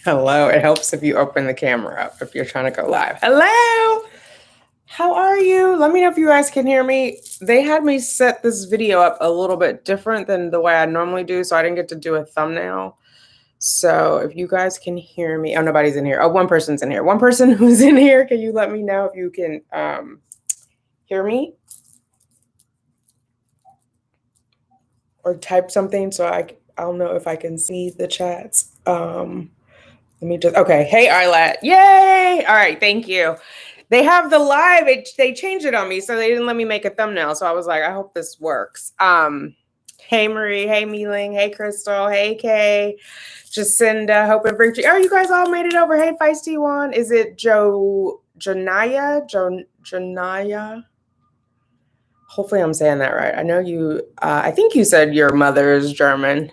Hello. It helps if you open the camera up if you're trying to go live. Hello. How are you? Let me know if you guys can hear me. They had me set this video up a little bit different than the way I normally do, so I didn't get to do a thumbnail. So if you guys can hear me, oh, nobody's in here. Oh, one person's in here. One person who's in here, can you let me know if you can hear me? Or type something so I'll know if I can see the chats. Let me just, okay. Hey, Arlette. Yay. All right. Thank you. They have the live, they changed it on me, so they didn't let me make a thumbnail. So I was like, I hope this works. Hey, Marie. Hey, Meeling. Hey, Crystal. Hey, Kay. Jacinda. Hope and Bridget. Oh, you guys all made it over. Hey, Feisty One. Is it Janaya? Hopefully I'm saying that right. I know you, I think you said your mother's German.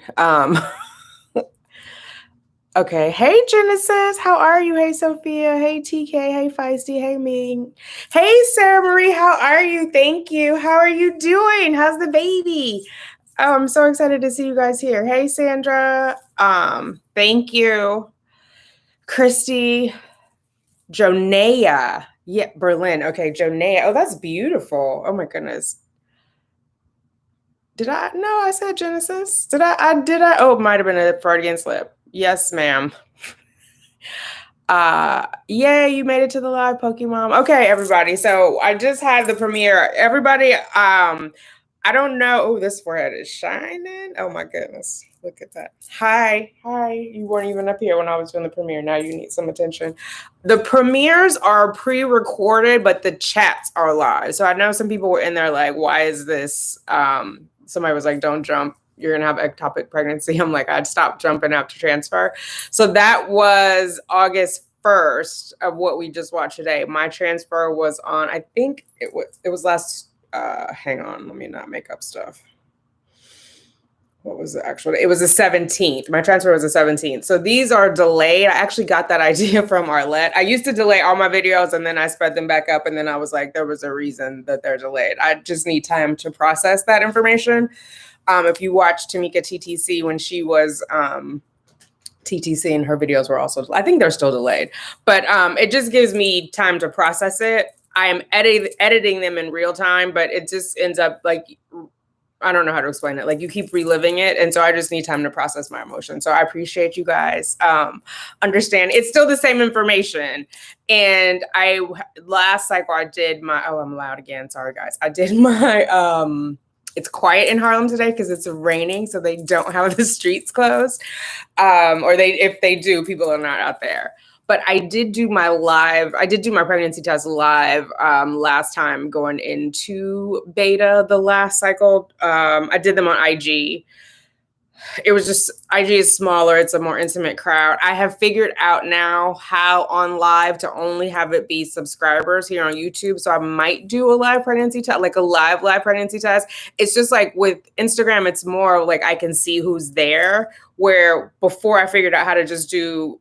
Okay. Hey, Genesis. How are you? Hey, Sophia. Hey, TK. Hey, Feisty. Hey, Ming. Hey, Sarah Marie. How are you? Thank you. How are you doing? How's the baby? Oh, I'm so excited to see you guys here. Hey, Sandra. Thank you. Christy. Jonea. Yeah, Berlin. Okay, Jonea. Oh, that's beautiful. Oh my goodness. Did I? No, I said Genesis. Did I? Oh, it might have been a Freudian slip. Yes, ma'am. Yay, you made it to the live, Pokemon. Okay, everybody. So I just had the premiere. Everybody, I don't know. Oh, this forehead is shining. Oh my goodness. Look at that. Hi. You weren't even up here when I was doing the premiere. Now you need some attention. The premieres are pre-recorded, but the chats are live. So I know some people were in there like, why is this? Somebody was like, don't jump. You're going to have ectopic pregnancy. I'm like, I'd stop jumping out to transfer. So that was August 1st of what we just watched today. My transfer was on, I think it was last, hang on, let me not make up stuff. What was the actual? It was the 17th. My transfer was the 17th. So these are delayed. I actually got that idea from Arlette. I used to delay all my videos and then I sped them back up. And then I was like, there was a reason that they're delayed. I just need time to process that information. If you watch Tanika TTC when she was TTC and her videos were also, I think they're still delayed, but it just gives me time to process it. I am editing them in real time, but it just ends up like, I don't know how to explain it. Like you keep reliving it. And so I just need time to process my emotions. So I appreciate you guys. Understand it's still the same information. And last cycle I did my, oh, I'm loud again. Sorry guys. I did my, it's quiet in Harlem today because it's raining, so they don't have the streets closed. Or if they do, people are not out there. But I did do my pregnancy test live last time going into beta the last cycle. I did them on IG. It was just, IG is smaller. It's a more intimate crowd. I have figured out now how on live to only have it be subscribers here on YouTube. So I might do a live pregnancy test, like a live pregnancy test. It's just like with Instagram, it's more like I can see who's there, where before I figured out how to just do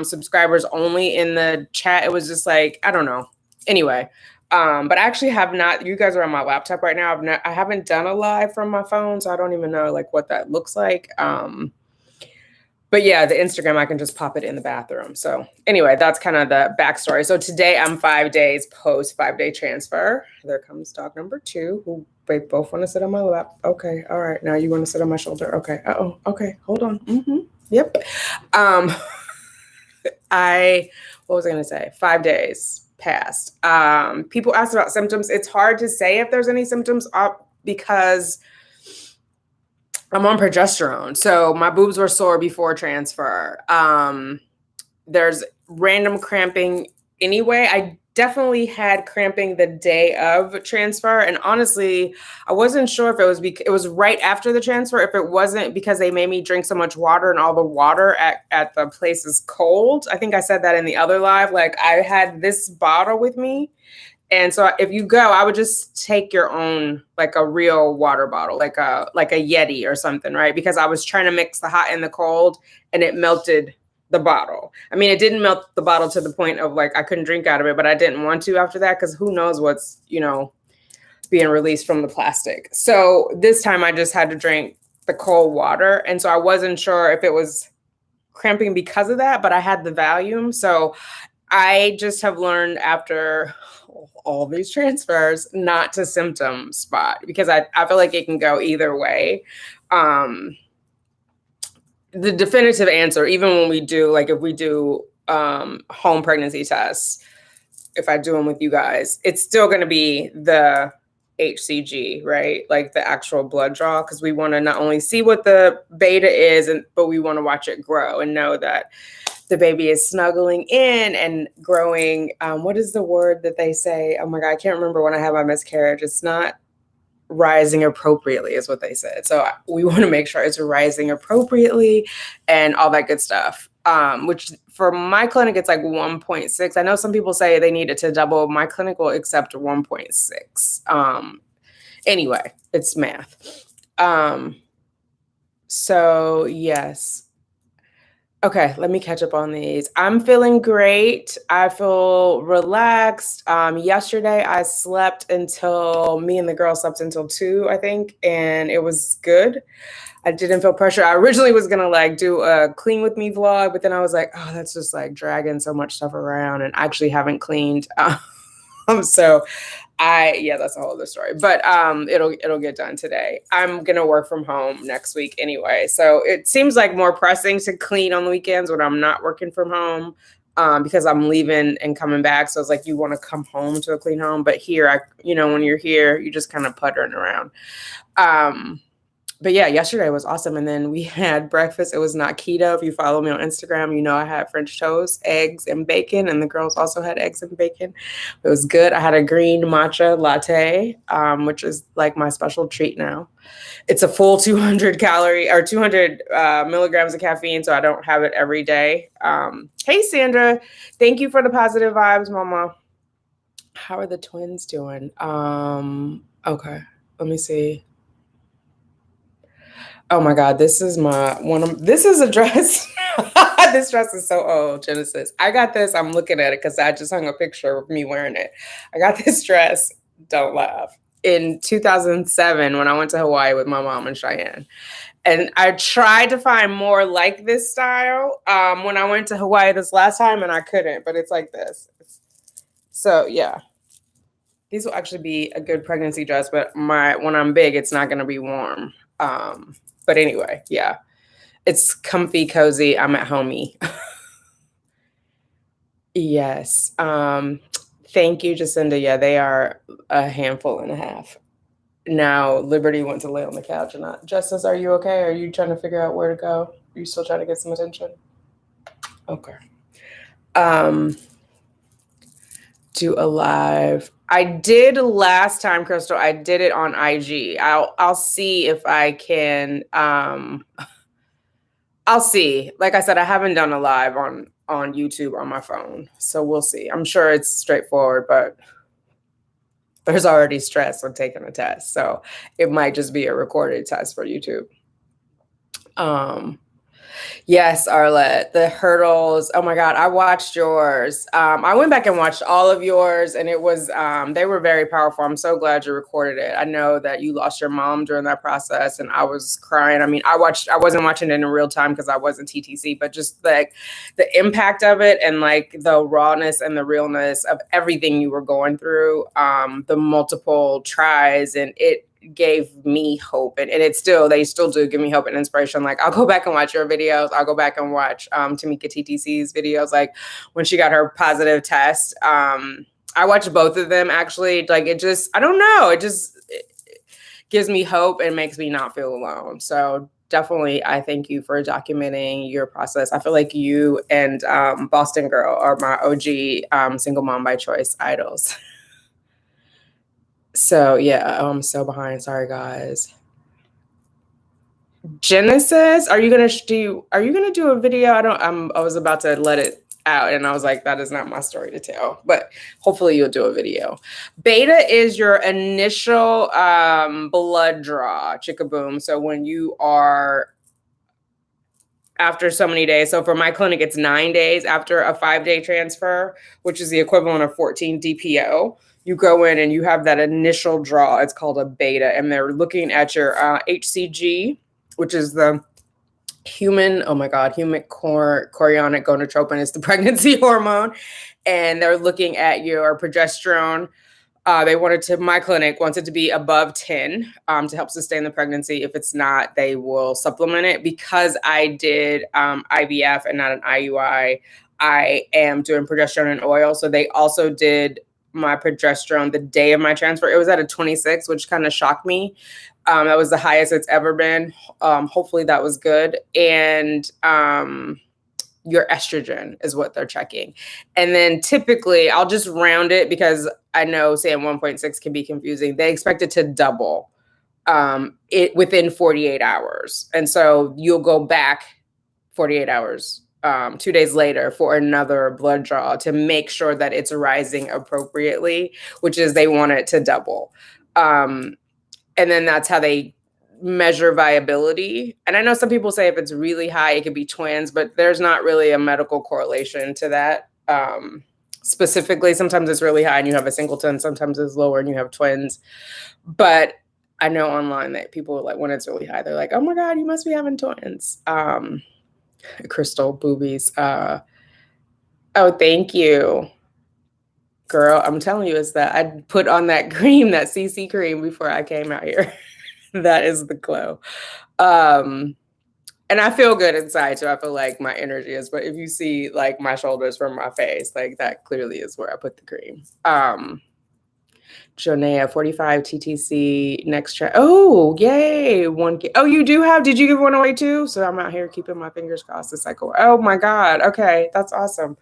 subscribers only in the chat, it was just like, I don't know. Anyway. But I actually have not, you guys are on my laptop right now. I haven't done a live from my phone, so I don't even know like what that looks like. But yeah, the Instagram, I can just pop it in the bathroom. So anyway, that's kind of the backstory. So today I'm 5 days post 5-day transfer. There comes dog number 2, who they both want to sit on my lap. Okay. All right. Now you want to sit on my shoulder. Okay. Uh-oh. Okay. Hold on. Mm-hmm. Yep. What was I going to say? 5 days passed. People asked about symptoms. It's hard to say if there's any symptoms because I'm on progesterone. So my boobs were sore before transfer. There's random cramping anyway. I definitely had cramping the day of transfer. And honestly, I wasn't sure if it was because it was right after the transfer, if it wasn't because they made me drink so much water and all the water at the place is cold. I think I said that in the other live, like I had this bottle with me. And so if you go, I would just take your own, like a real water bottle, like a Yeti or something, right? Because I was trying to mix the hot and the cold and it melted the bottle. I mean, it didn't melt the bottle to the point of like I couldn't drink out of it, but I didn't want to after that because who knows what's, being released from the plastic. So this time I just had to drink the cold water. And so I wasn't sure if it was cramping because of that, but I had the Valium. So I just have learned after all these transfers not to symptom spot because I feel like it can go either way. The definitive answer, even when we do, like if we do home pregnancy tests, if I do them with you guys, it's still going to be the HCG, right? Like the actual blood draw, because we want to not only see what the beta is, but we want to watch it grow and know that the baby is snuggling in and growing. What is the word that they say? Oh my God, I can't remember when I had my miscarriage. It's not rising appropriately is what they said. So we want to make sure it's rising appropriately and all that good stuff. Which for my clinic, it's like 1.6. I know some people say they need it to double. My clinic will accept 1.6. Anyway, it's math. So yes. Okay, let me catch up on these. I'm feeling great. I feel relaxed. Yesterday I slept until me and the girl slept until 2, I think, and it was good. I didn't feel pressure. I originally was gonna like do a clean with me vlog, but then I was like, oh, that's just like dragging so much stuff around, and I actually haven't cleaned. So that's a whole other story, but it'll get done today. I'm gonna work from home next week anyway, so it seems like more pressing to clean on the weekends when I'm not working from home, because I'm leaving and coming back. So it's like you want to come home to a clean home, but here when you're here, you just kind of puttering around. But yeah, yesterday was awesome. And then we had breakfast. It was not keto. If you follow me on Instagram, you know I had French toast, eggs, and bacon. And the girls also had eggs and bacon. It was good. I had a green matcha latte, which is like my special treat now. It's a full 200 milligrams of caffeine, so I don't have it every day. Hey, Sandra. Thank you for the positive vibes, Mama. How are the twins doing? Okay, let me see. Oh my God, this is a dress. This dress is so old, Genesis. I got this. I'm looking at it because I just hung a picture of me wearing it. I got this dress, don't laugh, in 2007 when I went to Hawaii with my mom and Cheyenne. And I tried to find more like this style when I went to Hawaii this last time, and I couldn't, but it's like this. So yeah. These will actually be a good pregnancy dress, but when I'm big, it's not going to be warm. But anyway, yeah, it's comfy, cozy. I'm at homey. Yes. Thank you, Jacinda. Yeah, they are a handful and a half. Now, Liberty went to lay on the couch and Justice, are you okay? Are you trying to figure out where to go? Are you still trying to get some attention? Okay. Do a live. I did last time, Crystal. I did it on IG. I'll see if I can. I'll see. Like I said, I haven't done a live on YouTube on my phone, so we'll see. I'm sure it's straightforward, but there's already stress when taking a test, so it might just be a recorded test for YouTube. Yes, Arlette, the hurdles. Oh my God, I watched yours. I went back and watched all of yours, and it was they were very powerful. I'm so glad you recorded it. I know that you lost your mom during that process, and I was crying. I mean, I wasn't watching it in real time because I wasn't TTC, but just like the impact of it and like the rawness and the realness of everything you were going through, the multiple tries, and it gave me hope, and they still do give me hope and inspiration. Like, I'll go back and watch your videos. I'll go back and watch Tanika TTC's videos, like when she got her positive test. I watched both of them actually. Like, it just, I don't know, it gives me hope and makes me not feel alone. So definitely, I thank you for documenting your process. I feel like you and Boston Girl are my OG single mom by choice idols. So yeah, I'm so behind. Sorry, guys. Genesis, are you gonna do a video? I was about to let it out, and I was like, that is not my story to tell. But hopefully, you'll do a video. Beta is your initial blood draw, chickaboom. So when you are after so many days. So for my clinic, it's 9 days after a 5-day transfer, which is the equivalent of 14 DPO. You go in and you have that initial draw. It's called a beta, and they're looking at your HCG, which is the oh my God, human chorionic gonadotropin is the pregnancy hormone. And they're looking at your progesterone. My clinic wants it to be above 10 to help sustain the pregnancy. If it's not, they will supplement it. Because I did IVF and not an IUI, I am doing progesterone and oil. So they also did my progesterone the day of my transfer. It was at a 26, which kind of shocked me. That was the highest it's ever been. Hopefully that was good. And your estrogen is what they're checking. And then typically, I'll just round it because I know saying 1.6 can be confusing. They expect it to double it within 48 hours. And so you'll go back 48 hours, 2 days later for another blood draw to make sure that it's rising appropriately, which is they want it to double. And then that's how they measure viability. And I know some people say if it's really high, it could be twins, but there's not really a medical correlation to that. Specifically, sometimes it's really high and you have a singleton, sometimes it's lower and you have twins. But I know online that people like when it's really high, they're like, oh my God, you must be having twins. Crystal boobies. Oh, thank you. Girl, I'm telling you, it's that I put on that cream, that CC cream before I came out here. That is the glow. And I feel good inside, so I feel like my energy is, but if you see like my shoulders from my face, like that clearly is where I put the cream. Jonea, 45 TTC next track. Oh, yay. Oh, you do have, did you give one away too? So I'm out here keeping my fingers crossed the cycle. Oh my God. Okay. That's awesome.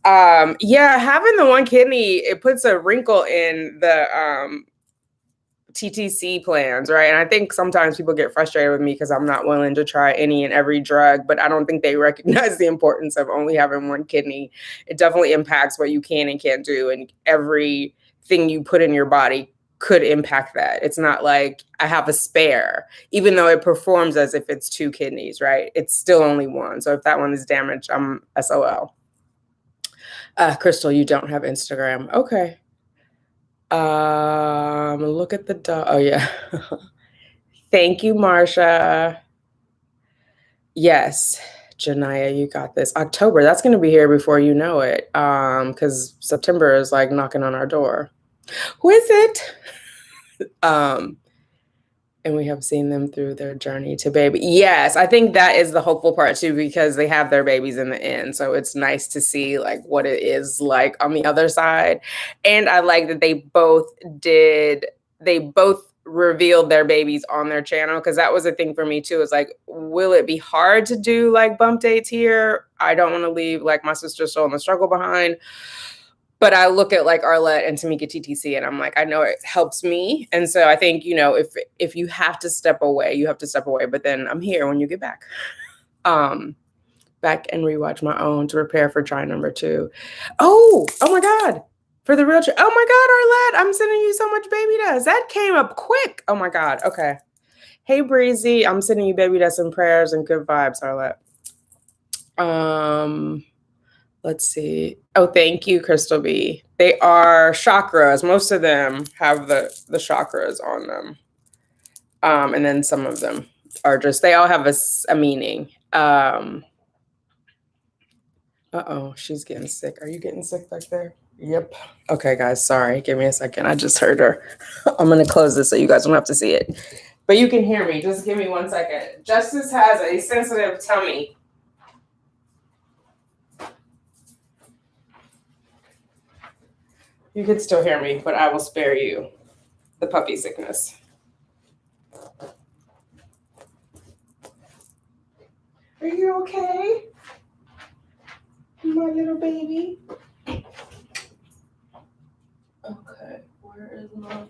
Yeah, having the one kidney, it puts a wrinkle in the TTC plans, right? And I think sometimes people get frustrated with me because I'm not willing to try any and every drug, but I don't think they recognize the importance of only having one kidney. It definitely impacts what you can and can't do, and everything you put in your body could impact that. It's not like I have a spare, even though it performs as if it's two kidneys, right? It's still only one. So if that one is damaged, I'm SOL. Crystal, you don't have Instagram. Okay. Look at the dog. Oh yeah. Thank you, Marsha. Yes, Janaya, you got this. October, that's going to be here before you know it. Because September is like knocking on our door. Who is it? And we have seen them through their journey to baby. Yes, I think that is the hopeful part too, because they have their babies in the end. So it's nice to see like what it is like on the other side. And I like that they both revealed their babies on their channel, because that was a thing for me too. It's like, will it be hard to do like bump dates here? I don't want to leave like my sister still in the struggle behind. But I look at like Arlette and Tanika TTC and I'm like, I know it helps me. And so I think, you know, if you have to step away, you have to step away. But then I'm here when you get back. Back and rewatch my own to prepare for try number 2. Oh my God. For the real oh my God, Arlette, I'm sending you so much baby dust. That came up quick. Oh my God. Okay. Hey, Breezy, I'm sending you baby dust and prayers and good vibes, Arlette. Let's see. Oh, thank you, Crystal B. They are chakras. Most of them have the chakras on them. And then some of them are just, they all have a meaning. Uh-oh, she's getting sick. Are you getting sick back there? Yep. Okay, guys, sorry. Give me a second. I just heard her. I'm going to close this so you guys don't have to see it. But you can hear me. Just give me 1 second. Justice has a sensitive tummy. You can still hear me, but I will spare you the puppy sickness. Are you okay? My little baby? Okay, where is my...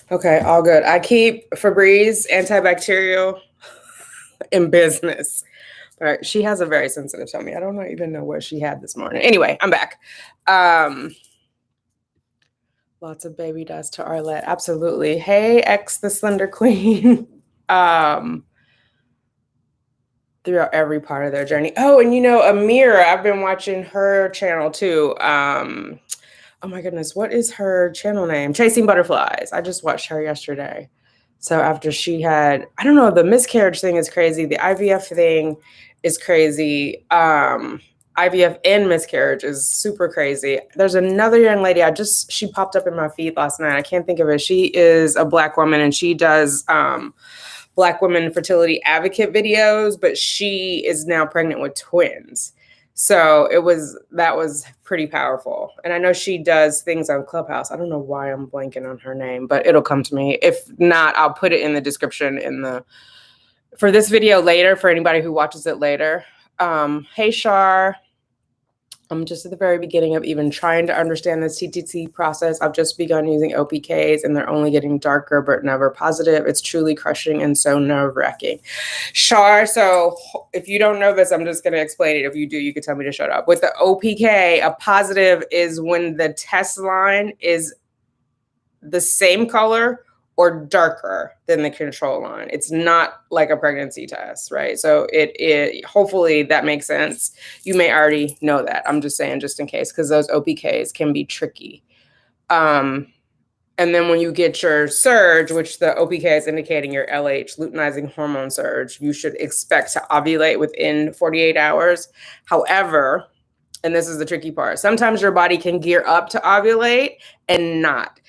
Okay, all good. I keep Febreze antibacterial in business. But she has a very sensitive tummy. I don't even know what she had this morning. Anyway, I'm back. Lots of baby dust to Arlette. Absolutely. Hey, X the Slender Queen. Throughout every part of their journey. Oh, and you know, Amira, I've been watching her channel too. oh my goodness, what is her channel name? Chasing Butterflies. I just watched her yesterday. So after she had, I don't know, the miscarriage thing is crazy. The IVF thing is crazy. IVF and miscarriage is super crazy. There's another young lady, she popped up in my feed last night. I can't think of it. She is a Black woman and she does Black women fertility advocate videos, but she is now pregnant with twins. So that was pretty powerful. And I know she does things on Clubhouse. I don't know why I'm blanking on her name, but it'll come to me. If not, I'll put it in the description for this video later for anybody who watches it later. Hey Shar. I'm just at the very beginning of even trying to understand this TTC process. I've just begun using OPKs and they're only getting darker, but never positive. It's truly crushing and so nerve-wracking. Shar, so if you don't know this, I'm just going to explain it. If you do, you can tell me to shut up. With the OPK, a positive is when the test line is the same color or darker than the control line. It's not like a pregnancy test, right? So it hopefully that makes sense. You may already know that. I'm just saying just in case, because those OPKs can be tricky. And then when you get your surge, which the OPK is indicating your LH, luteinizing hormone surge, you should expect to ovulate within 48 hours. However, and this is the tricky part, sometimes your body can gear up to ovulate and not.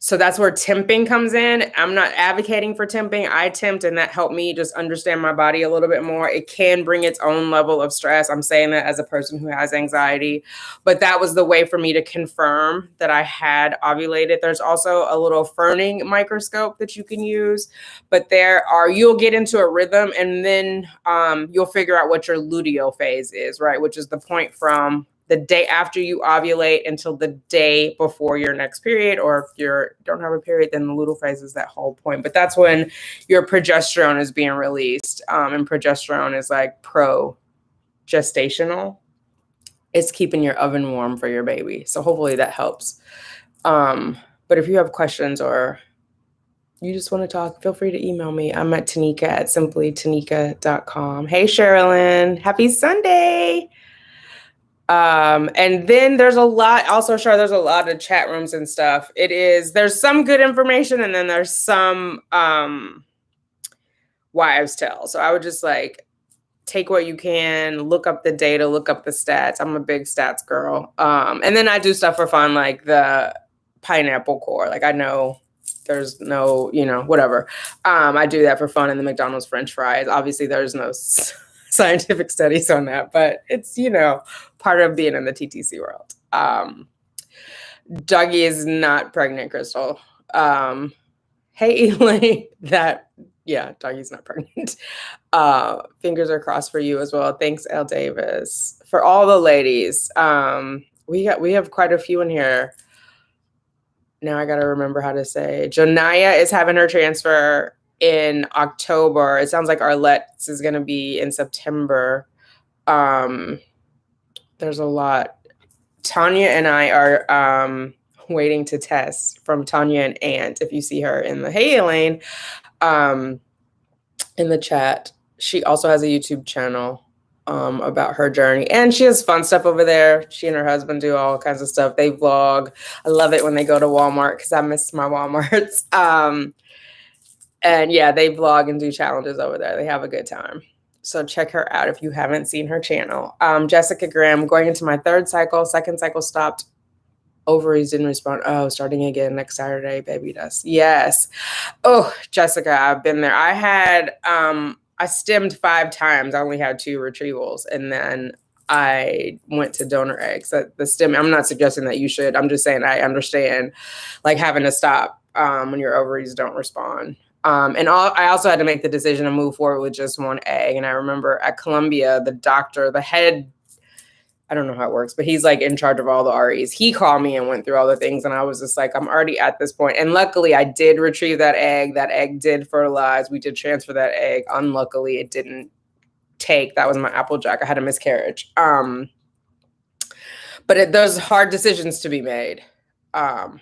So that's where temping comes in. I'm not advocating for temping. I tempt, and that helped me just understand my body a little bit more. It can bring its own level of stress. I'm saying that as a person who has anxiety, but that was the way for me to confirm that I had ovulated. There's also a little ferning microscope that you can use, but you'll get into a rhythm, and then you'll figure out what your luteal phase is, right? Which is the point from the day after you ovulate until the day before your next period, or if you don't have a period, then the luteal phase is that whole point. But that's when your progesterone is being released, and progesterone is like pro-gestational. It's keeping your oven warm for your baby. So hopefully that helps. But if you have questions or you just want to talk, feel free to email me. I'm at Tanika at simplytanika.com. Hey, Sherilyn. Happy Sunday. And then there's a lot, also sure there's a lot of chat rooms and stuff. There's some good information and then there's some wives tale. So I would just like take what you can, look up the data, look up the stats. I'm a big stats girl. And then I do stuff for fun, like the pineapple core. Like I know there's no, whatever. I do that for fun in the McDonald's French fries. Obviously there's no scientific studies on that, but it's, part of being in the TTC world. Dougie is not pregnant, Crystal. Hey, Elaine, Dougie's not pregnant. Fingers are crossed for you as well. Thanks, L. Davis. For all the ladies, we have quite a few in here. Now I got to remember how to say. Janaya is having her transfer in October. It sounds like Arlette's is going to be in September. There's a lot. Tanya and I are waiting to test from Tanya and Ant. If you see her in the Hey Elaine in the chat. She also has a YouTube channel about her journey. And she has fun stuff over there. She and her husband do all kinds of stuff. They vlog. I love it when they go to Walmart because I miss my Walmarts. And yeah, they vlog and do challenges over there. They have a good time. So check her out if you haven't seen her channel. Jessica Graham, going into my third cycle. Second cycle stopped. Ovaries didn't respond. Oh, starting again next Saturday, baby dust. Yes. Oh, Jessica, I've been there. I stemmed 5 times. I only had 2 retrievals. And then I went to donor eggs. The stem, I'm not suggesting that you should. I'm just saying I understand like having to stop when your ovaries don't respond. I also had to make the decision to move forward with just 1 egg. And I remember at Columbia, the doctor, the head, I don't know how it works, but he's like in charge of all the REs. He called me and went through all the things. And I was just like, I'm already at this point. And luckily I did retrieve that egg. That egg did fertilize. We did transfer that egg. Unluckily, it didn't take. That was my Applejack. I had a miscarriage. But there's hard decisions to be made. Have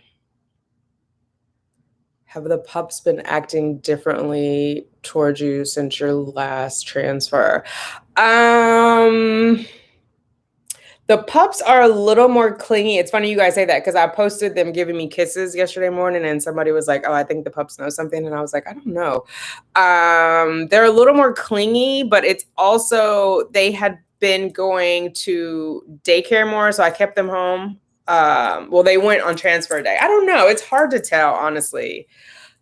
the pups been acting differently towards you since your last transfer? The pups are a little more clingy. It's funny you guys say that because I posted them giving me kisses yesterday morning, and somebody was like, "Oh, I think the pups know something," and I was like, "I don't know." They're a little more clingy, but it's also they had been going to daycare more, so I kept them home. Well, they went on transfer day. I don't know. It's hard to tell, honestly.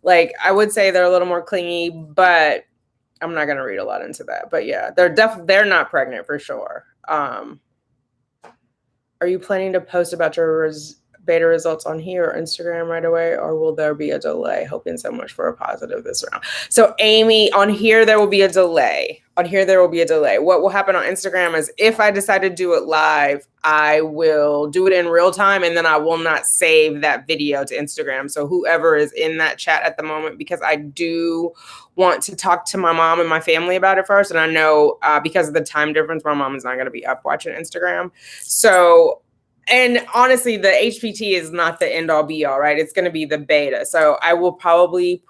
Like I would say they're a little more clingy, but I'm not gonna read a lot into that. But yeah, they're not pregnant for sure. Are you planning to post about your beta results on here or Instagram right away, or will there be a delay? Hoping so much for a positive this round. So Amy, on here there will be a delay. On here there will be a delay. What will happen on Instagram is if I decide to do it live, I will do it in real time, and then I will not save that video to Instagram. So whoever is in that chat at the moment, because I do want to talk to my mom and my family about it first. And I know because of the time difference, my mom is not going to be up watching Instagram. So, and honestly, the HPT is not the end all be all, right? It's going to be the beta. So I will probably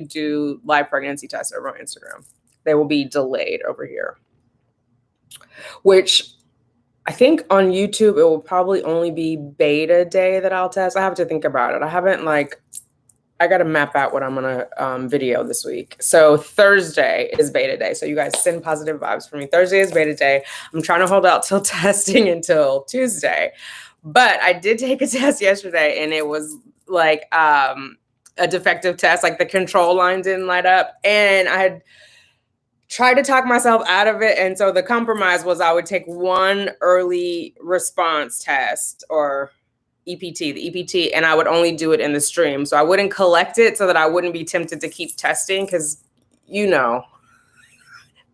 do live pregnancy tests over on Instagram. They will be delayed over here, which I think on YouTube, it will probably only be beta day that I'll test. I have to think about it. I got to map out what I'm going to video this week. So Thursday is beta day. So you guys send positive vibes for me. Thursday is beta day. I'm trying to hold out till testing until Tuesday. But I did take a test yesterday, and it was like a defective test. Like the control line didn't light up. And I had tried to talk myself out of it. And so the compromise was I would take one early response test, or the EPT, and I would only do it in the stream. So I wouldn't collect it so that I wouldn't be tempted to keep testing, because, you know,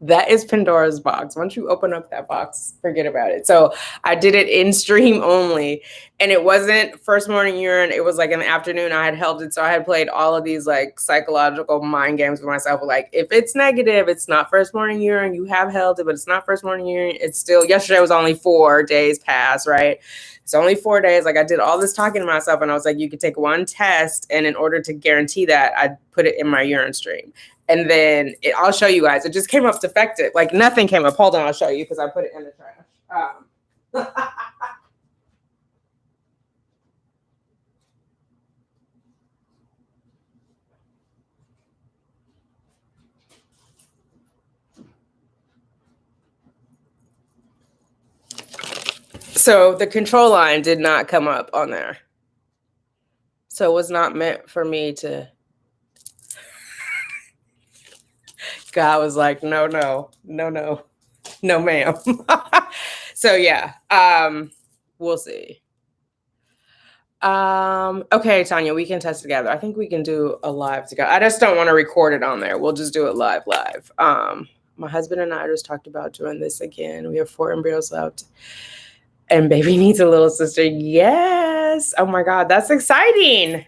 that is Pandora's box. Once you open up that box, forget about it. So I did it in stream only, and it wasn't first morning urine. It was like in the afternoon. I had held it. So I had played all of these like psychological mind games with myself. Like, if it's negative, it's not first morning urine. You have held it, but it's not first morning urine. It's still, yesterday was only 4 days past, right? It's only 4 days. Like, I did all this talking to myself, and I was like, you could take one test, and in order to guarantee that, I'd put it in my urine stream. And then I'll show you guys. It just came up defective. Like, nothing came up. Hold on, I'll show you, because I put it in the trash. So the control line did not come up on there. So it was not meant for me to. God was like, no, ma'am. So yeah, we'll see. Okay, Tanya, we can test together. I think we can do a live together. I just don't want to record it on there. We'll just do it live. My husband and I just talked about doing this again. We have 4 embryos left, and baby needs a little sister. Yes. Oh my God, that's exciting.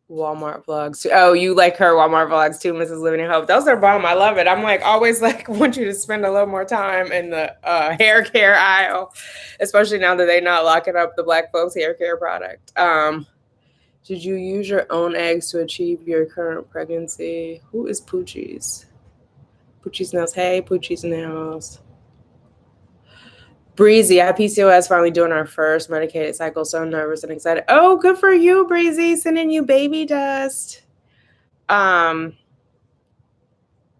Walmart vlogs. Oh, you like her Walmart vlogs too, Mrs. Living in Hope. Those are bomb. I love it. I'm like always like want you to spend a little more time in the hair care aisle, especially now that they're not locking up the Black folks hair care product. Did you use your own eggs to achieve your current pregnancy? Who is Poochie's? Poochie's Nails. Hey, Poochie's Nails. Breezy, I have PCOS, finally doing our first medicated cycle. So nervous and excited. Oh, good for you, Breezy. Sending you baby dust. So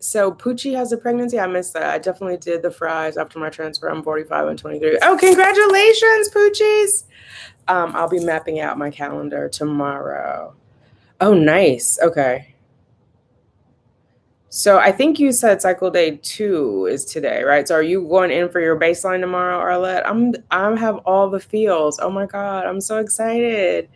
Poochie has a pregnancy. I missed that. I definitely did the fries after my transfer. I'm 45 and 23. Oh, congratulations, Poochies. I'll be mapping out my calendar tomorrow. Oh, nice. Okay. So I think you said cycle day 2 is today, right? So are you going in for your baseline tomorrow, Arlette? I have all the feels. Oh my God, I'm so excited.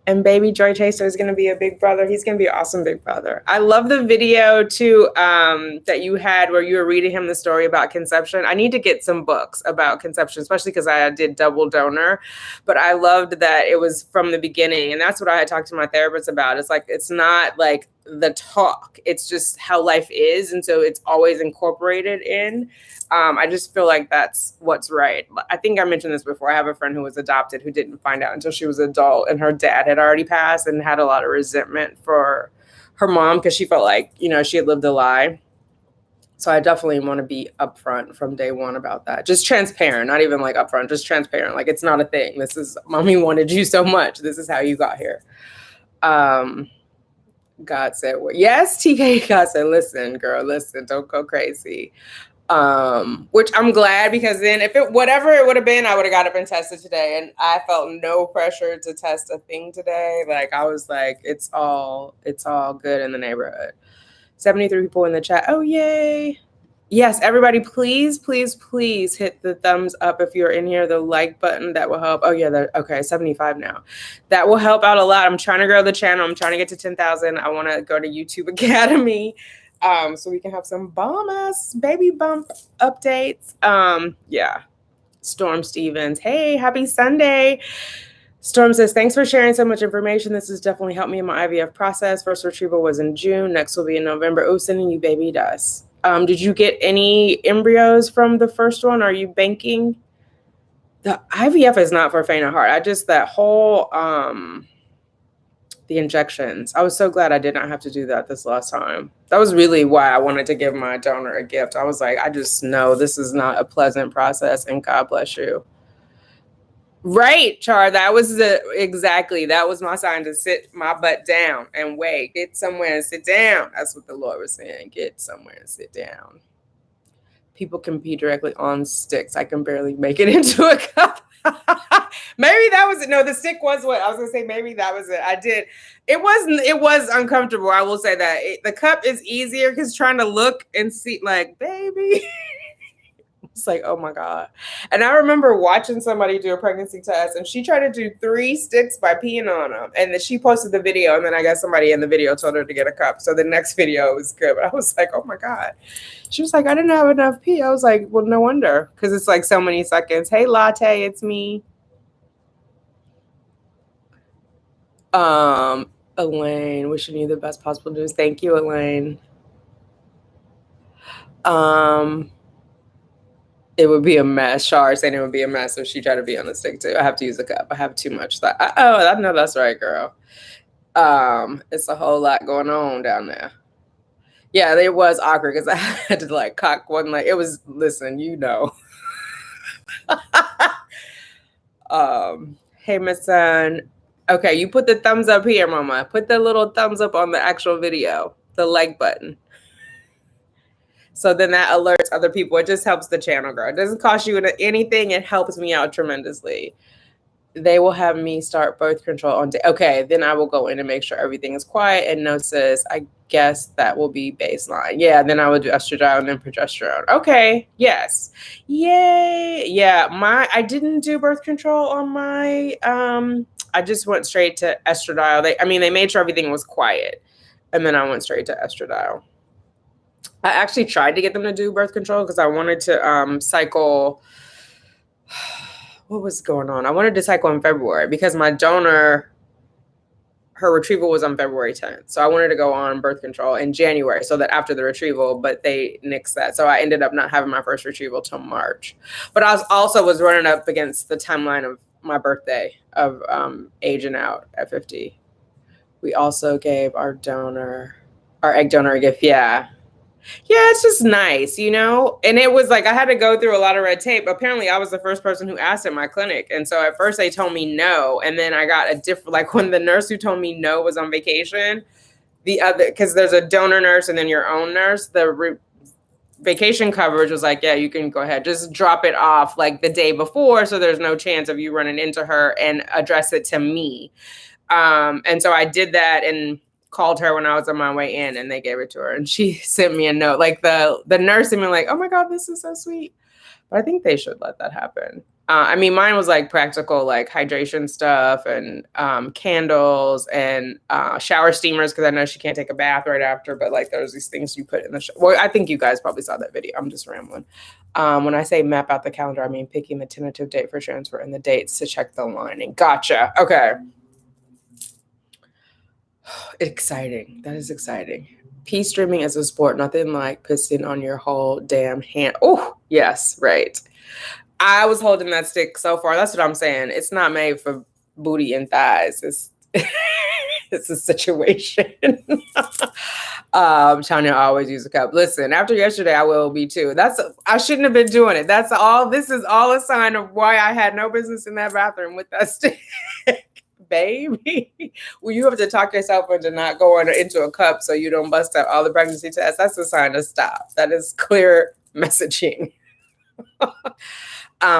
And baby Joy Chaser is going to be a big brother. He's going to be an awesome big brother. I love the video too that you had where you were reading him the story about conception. I need to get some books about conception, especially because I did double donor. But I loved that it was from the beginning. And that's what I had talked to my therapist about. It's like, it's not like the talk. It's just how life is. And so it's always incorporated in. I just feel like that's what's right. I think I mentioned this before. I have a friend who was adopted who didn't find out until she was an adult, and her dad had already passed and had a lot of resentment for her mom because she felt like, you know, she had lived a lie. So I definitely want to be upfront from day one about that. Just transparent, not even like upfront, just transparent. Like, it's not a thing. This is, mommy wanted you so much. This is how you got here. God said, well, yes, TK. God said, listen, girl, listen, don't go crazy. Which I'm glad, because then if it, whatever it would have been, I would have got up and tested today. And I felt no pressure to test a thing today. Like, I was like, it's all good in the neighborhood. 73 people in the chat. Oh, yay. Yes, everybody, please, please, please hit the thumbs up if you're in here, the like button. That will help. Oh, yeah, okay, 75 now. That will help out a lot. I'm trying to grow the channel. I'm trying to get to 10,000. I want to go to YouTube Academy so we can have some bomb-ass baby bump updates. Yeah. Storm Stevens. Hey, happy Sunday. Storm says, thanks for sharing so much information. This has definitely helped me in my IVF process. First retrieval was in June. Next will be in November. Oh, sending you baby dust. Did you get any embryos from the first one? Are you banking? The IVF is not for faint of heart. I just, that whole, the injections. I was so glad I did not have to do that this last time. That was really why I wanted to give my donor a gift. I was like, I just know this is not a pleasant process, and God bless you. Right, Char. That was exactly. That was my sign to sit my butt down and wait. Get somewhere and sit down. That's what the Lord was saying. Get somewhere and sit down. People can pee directly on sticks. I can barely make it into a cup. Maybe that was it. No, the stick was what I was gonna say. Maybe that was it. I did. It wasn't. It was uncomfortable. I will say that the cup is easier because trying to look and see, like, baby. It's like, oh my God. And I remember watching somebody do a pregnancy test, and she tried to do 3 sticks by peeing on them. And then she posted the video, and then I guess somebody in the video told her to get a cup. So the next video was good. But I was like, oh my God. She was like, I didn't have enough pee. I was like, well, no wonder. Because it's like so many seconds. Hey, Latte, it's me. Elaine, wishing you the best possible news. Thank you, Elaine. It would be a mess. Shar saying it would be a mess if she tried to be on the stick too. I have to use a cup. I have too much. I know that's right, girl. It's a whole lot going on down there. Yeah, it was awkward because I had to like cock one leg. It was, listen, you know. Hey, Miss Son. Okay, you put the thumbs up here, Mama. Put the little thumbs up on the actual video, the like button. So then that alerts other people. It just helps the channel grow. It doesn't cost you anything. It helps me out tremendously. They will have me start birth control on day. Okay, then I will go in and make sure everything is quiet and no sis. I guess that will be baseline. Yeah, then I would do estradiol and then progesterone. Okay, yes. Yay. Yeah, I didn't do birth control on my, I just went straight to estradiol. They made sure everything was quiet. And then I went straight to estradiol. I actually tried to get them to do birth control because I wanted to cycle. What was going on? I wanted to cycle in February because my donor, her retrieval was on February 10th. So I wanted to go on birth control in January so that after the retrieval, but they nixed that. So I ended up not having my first retrieval till March. But I was running up against the timeline of my birthday of aging out at 50. We also gave our egg donor a gift. Yeah. Yeah, it's just nice, you know? And it was like I had to go through a lot of red tape. Apparently, I was the first person who asked at my clinic. And so at first they told me no. And then I got a different, like when the nurse who told me no was on vacation, because there's a donor nurse and then your own nurse, vacation coverage was like, yeah, you can go ahead. Just drop it off like the day before so there's no chance of you running into her and address it to me. And so I did that and called her when I was on my way in and they gave it to her and she sent me a note. Like the nurse and me like, oh my God, this is so sweet. But I think they should let that happen. Mine was like practical, like hydration stuff and candles and shower steamers because I know she can't take a bath right after. But like there's these things you put in the shower. Well, I think you guys probably saw that video. I'm just rambling. When I say map out the calendar, I mean picking the tentative date for transfer and the dates to check the lining. Gotcha. Okay. Exciting. That is exciting. Pee streaming is a sport. Nothing like pissing on your whole damn hand. Oh, yes, right. I was holding that stick so far. That's what I'm saying. It's not made for booty and thighs. It's it's a situation. Tanya always use a cup. Listen, after yesterday, I will be too. I shouldn't have been doing it. This is all a sign of why I had no business in that bathroom with that stick. Baby, well, you have to talk yourself into not going into a cup so you don't bust out all the pregnancy tests. That's a sign to stop. That is clear messaging.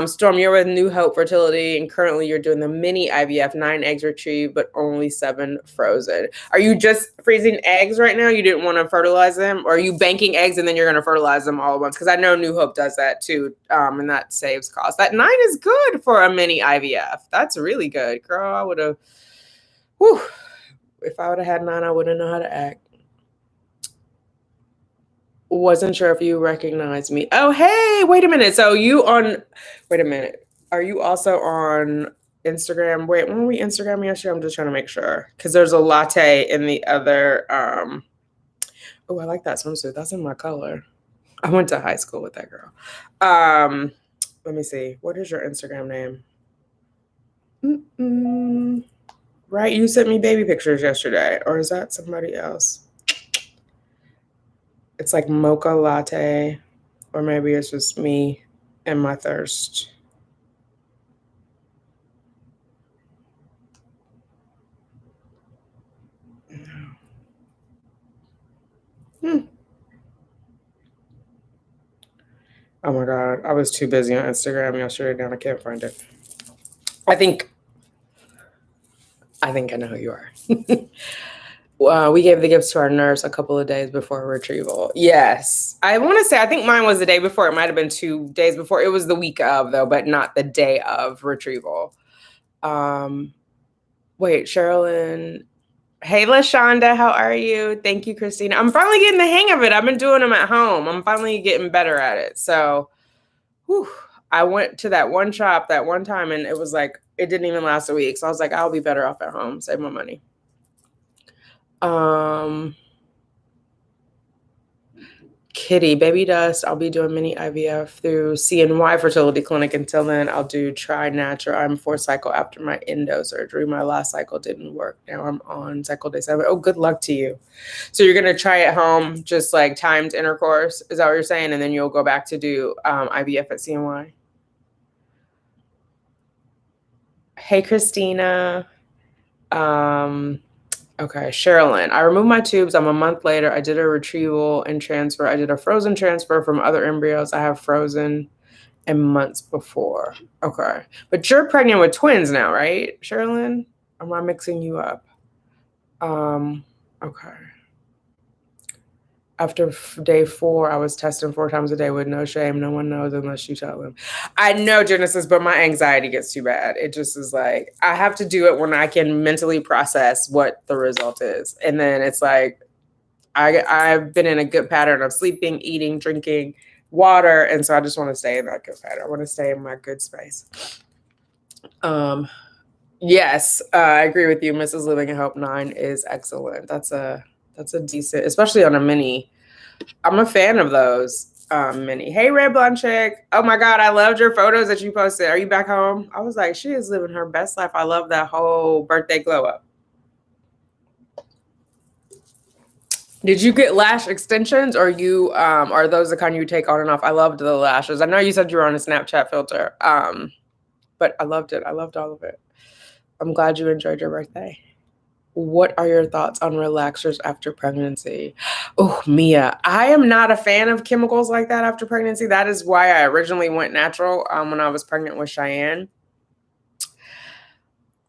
Storm, you're with New Hope Fertility, and currently you're doing the mini IVF, 9 eggs retrieved, but only 7 frozen. Are you just freezing eggs right now? You didn't want to fertilize them? Or are you banking eggs and then you're going to fertilize them all at once? Because I know New Hope does that too, and that saves cost. That 9 is good for a mini IVF. That's really good. Girl, I would have, if I would have had 9, I wouldn't know how to act. Wasn't sure if you recognize me. Oh, hey, wait a minute. Wait a minute. Are you also on Instagram? Wait, when we Instagram yesterday? I'm just trying to make sure. Because there's a latte in the other. Oh, I like that swimsuit. That's in my color. I went to high school with that girl. Let me see. What is your Instagram name? Right, you sent me baby pictures yesterday. Or is that somebody else? It's like mocha latte, or maybe it's just me and my thirst. Oh my God, I was too busy on Instagram yesterday and I can't find it. I think I know who you are. We gave the gifts to our nurse a couple of days before retrieval. Yes. I want to say, I think mine was the day before. It might have been 2 days before. It was the week of, though, but not the day of retrieval. Wait, Sherilyn. Hey, LaShonda, how are you? Thank you, Christina. I'm finally getting the hang of it. I've been doing them at home. I'm finally getting better at it. So, I went to that one shop that one time, and it was like, it didn't even last a week. So I was like, I'll be better off at home, save my money. Kitty, baby dust. I'll be doing mini IVF through CNY Fertility Clinic. Until then, I'll do try natural. I'm 4th cycle after my endo surgery. My last cycle didn't work. Now I'm on cycle day 7. Oh, good luck to you. So you're going to try at home, just like timed intercourse. Is that what you're saying? And then you'll go back to do IVF at CNY. Hey, Christina. Okay, Sherilyn. I removed my tubes. I'm a month later. I did a retrieval and transfer. I did a frozen transfer from other embryos I have frozen and months before. Okay. But you're pregnant with twins now, right, Sherilyn? Am I mixing you up? Okay. After day 4, I was testing 4 times a day with no shame. No one knows unless you tell them. I know, Genesis, but my anxiety gets too bad. It just is like, I have to do it when I can mentally process what the result is. And then it's like, I've been in a good pattern of sleeping, eating, drinking water. And so I just want to stay in that good pattern. I want to stay in my good space. Yes, I agree with you. Mrs. Living in Hope 9 is excellent. That's a decent, especially on a mini. I'm a fan of those mini. Hey, Red Blonde Chick. Oh my God, I loved your photos that you posted. Are you back home? I was like, she is living her best life. I love that whole birthday glow up. Did you get lash extensions, or you are those the kind you take on and off? I loved the lashes. I know you said you were on a Snapchat filter, but I loved it. I loved all of it. I'm glad you enjoyed your birthday. What are your thoughts on relaxers after pregnancy? Oh, Mia, I am not a fan of chemicals like that after pregnancy. That is why I originally went natural when I was pregnant with Cheyenne.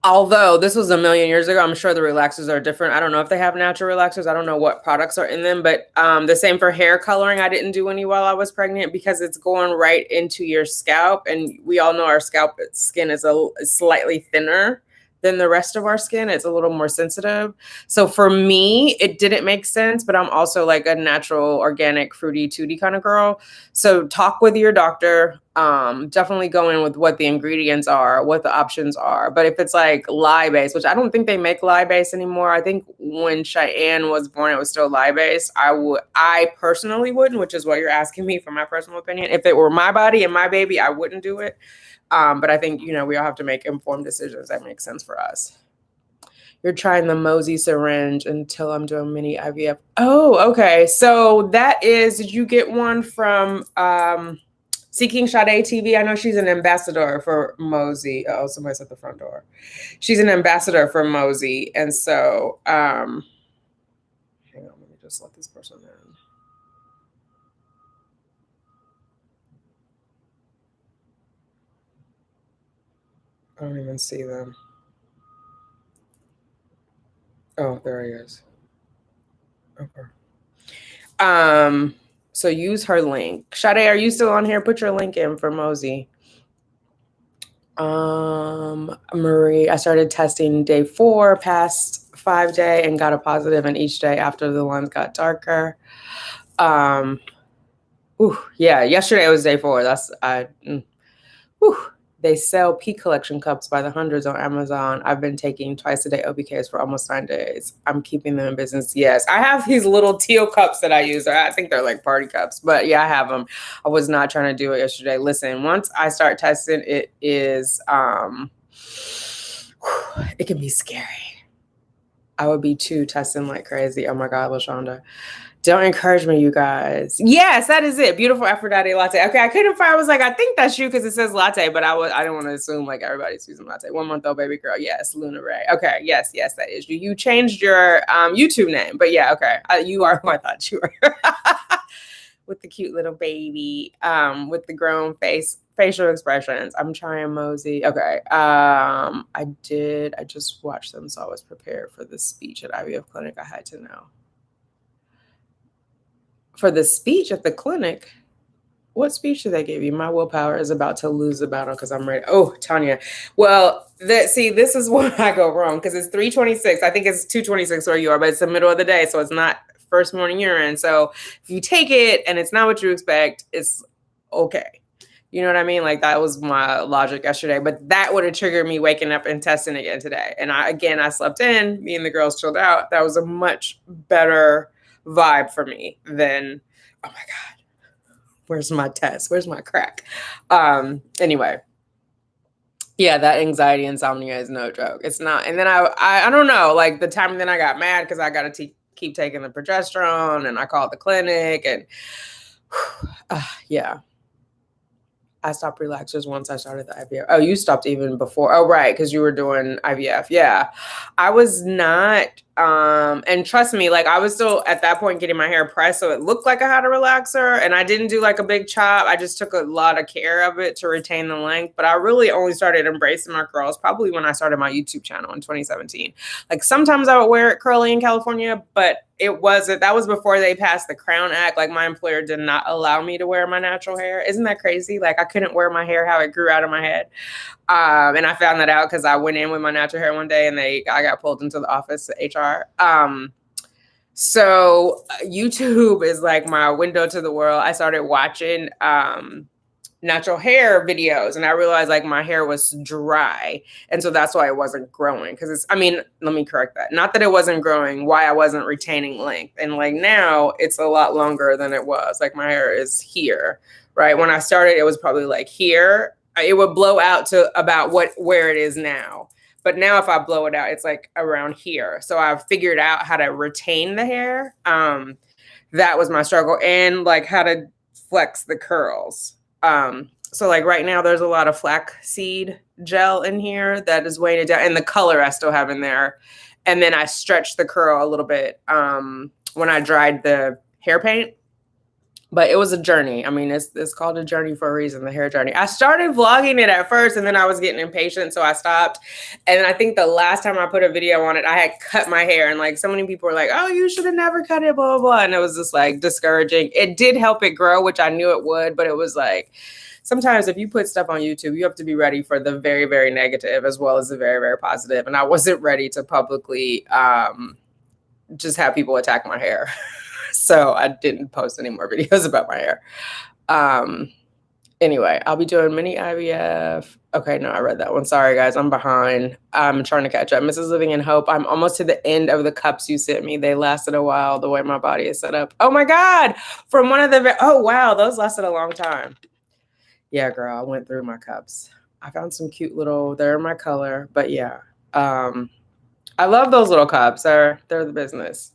Although this was a million years ago, I'm sure the relaxers are different. I don't know if they have natural relaxers. I don't know what products are in them, but the same for hair coloring. I didn't do any while I was pregnant because it's going right into your scalp. And we all know our scalp skin is slightly thinner than the rest of our skin. It's a little more sensitive. So for me, it didn't make sense, but I'm also like a natural, organic, fruity, tooty kind of girl. So talk with your doctor. Definitely go in with what the ingredients are, what the options are. But if it's like lye-based, which I don't think they make lye-based anymore. I think when Cheyenne was born, it was still lye-based. I personally wouldn't, which is what you're asking me for my personal opinion. If it were my body and my baby, I wouldn't do it. But I think, we all have to make informed decisions that make sense for us. You're trying the Mosey syringe until I'm doing mini IVF. Oh, okay. So that is, did you get one from Seeking Sade TV? I know she's an ambassador for Mosey. Oh, somebody's at the front door. She's an ambassador for Mosey. And so, hang on, let me just let this person in. I don't even see them. Oh, there he is. Okay. So use her link. Sade, are you still on here? Put your link in for Mosey. Marie, I started testing day 4 past 5 day and got a positive, and each day after the lines got darker. Yeah, yesterday was day 4. They sell P collection cups by the hundreds on Amazon. I've been taking twice a day OBKs for almost 9 days. I'm keeping them in business. Yes, I have these little teal cups that I use. I think they're like party cups, but yeah, I have them. I was not trying to do it yesterday. Listen, once I start testing, it is, it can be scary. I would be too, testing like crazy. Oh my God, LaShonda. Don't encourage me, you guys. Yes, that is it. Beautiful Aphrodite latte. Okay, I couldn't find. I was like, I think that's you because it says latte, but I didn't want to assume like everybody's using latte. 1 month old baby girl. Yes, Luna Ray. Okay, yes, that is you. You changed your YouTube name, but yeah, okay, you are who I thought you were. With the cute little baby, with the grown facial expressions. I'm trying Mosey. Okay, I just watched them, so I was prepared for the speech at IVF clinic. I had to know. For the speech at the clinic, what speech did they give you? My willpower is about to lose the battle because I'm ready. Oh, Tanya. Well, this is where I go wrong because it's 3:26. I think it's 2:26 where you are, but it's the middle of the day, so it's not first morning urine. So if you take it and it's not what you expect, it's okay. You know what I mean? Like that was my logic yesterday, but that would have triggered me waking up and testing again today. And I slept in, me and the girls chilled out. That was a much better vibe for me than, oh my God, where's my test? Where's my crack? Anyway, yeah, that anxiety, insomnia is no joke. It's not. And then I don't know, like the time then I got mad because I got to keep taking the progesterone and I called the clinic and yeah. I stopped relaxers once I started the IVF. Oh, you stopped even before. Oh, right, because you were doing IVF. Yeah, I was not. And trust me, like I was still at that point getting my hair pressed, so it looked like I had a relaxer, and I didn't do like a big chop. I just took a lot of care of it to retain the length. But I really only started embracing my curls probably when I started my YouTube channel in 2017. Like sometimes I would wear it curly in California, but that was before they passed the Crown Act. Like my employer did not allow me to wear my natural hair. Isn't that crazy? Like I couldn't wear my hair how it grew out of my head. And I found that out because I went in with my natural hair one day and I got pulled into the office of HR. So YouTube is like my window to the world. I started watching natural hair videos and I realized like my hair was dry. And so that's why it wasn't growing. Let me correct that. Not that it wasn't growing, why I wasn't retaining length. And like now it's a lot longer than it was. Like my hair is here, right? When I started, it was probably like here. It would blow out to about where it is now. But now if I blow it out, it's like around here. So I've figured out how to retain the hair. That was my struggle, and like how to flex the curls. So like right now there's a lot of flaxseed gel in here that is weighing it down, and the color I still have in there. And then I stretched the curl a little bit when I dried the hair paint. But it was a journey. I mean, it's called a journey for a reason, the hair journey. I started vlogging it at first, and then I was getting impatient, so I stopped. And I think the last time I put a video on it, I had cut my hair, and like so many people were like, oh, you should have never cut it, blah, blah, blah. And it was just like discouraging. It did help it grow, which I knew it would, but it was like, sometimes if you put stuff on YouTube, you have to be ready for the very, very negative as well as the very, very positive. And I wasn't ready to publicly just have people attack my hair. So I didn't post any more videos about my hair. Anyway, I'll be doing mini IVF. Okay, no, I read that one. Sorry, guys, I'm behind. I'm trying to catch up. Mrs. Living in Hope. I'm almost to the end of the cups you sent me. They lasted a while, the way my body is set up. Oh my God, from one of the, oh wow, those lasted a long time. Yeah, girl, I went through my cups. I found some cute little, they're my color, but yeah. I love those little cups. They're the business.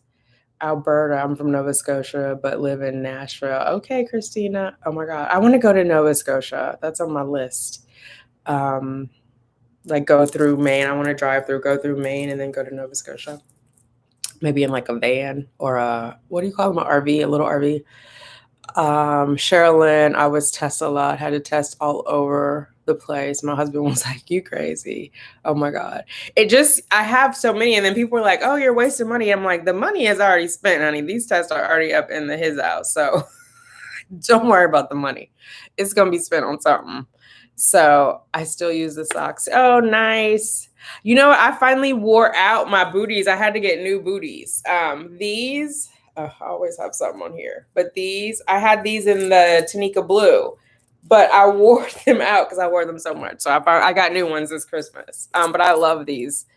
Alberta. I'm from Nova Scotia, but live in Nashville. Okay, Christina. Oh my God. I want to go to Nova Scotia. That's on my list. Like go through Maine. I want to drive through, go through Maine, and then go to Nova Scotia. Maybe in like a van or what do you call them? An RV, a little RV. Sherilyn, I was test a lot, had to test all over the place. My husband was like, you crazy. Oh my God. I have so many. And then people were like, oh, you're wasting money. I'm like, the money is already spent, honey. These tests are already up in his house. So don't worry about the money. It's going to be spent on something. So I still use the socks. Oh, nice. You know what? I finally wore out my booties. I had to get new booties. These, I always have something on here, but I had these in the Tanika blue, but I wore them out because I wore them so much. So I got new ones this Christmas. But I love these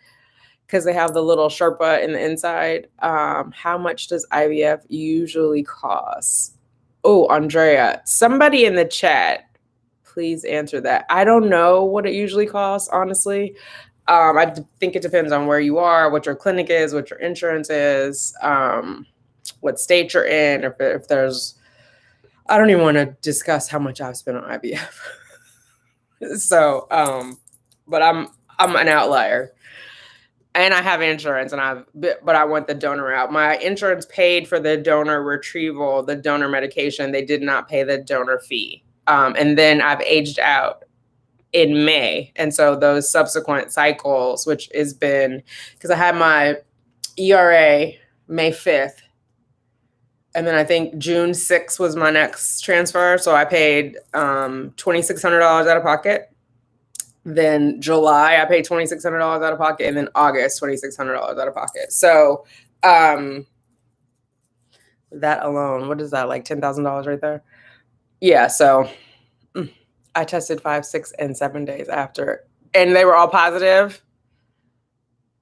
because they have the little Sherpa in the inside. How much does IVF usually cost? Oh, Andrea, somebody in the chat, please answer that. I don't know what it usually costs, honestly. I think it depends on where you are, what your clinic is, what your insurance is, what state you're in, if there's, I don't even want to discuss how much I've spent on IVF. So, but I'm an outlier. And I have insurance, but I want the donor out. My insurance paid for the donor retrieval, the donor medication. They did not pay the donor fee. And then I've aged out in May. And so those subsequent cycles, which has been, because I had my ERA May 5th. And then I think June 6th was my next transfer. So I paid $2,600 out of pocket. Then July, I paid $2,600 out of pocket. And then August, $2,600 out of pocket. So that alone, what is that, like $10,000 right there? Yeah, so I tested 5, 6, and 7 days after, and they were all positive.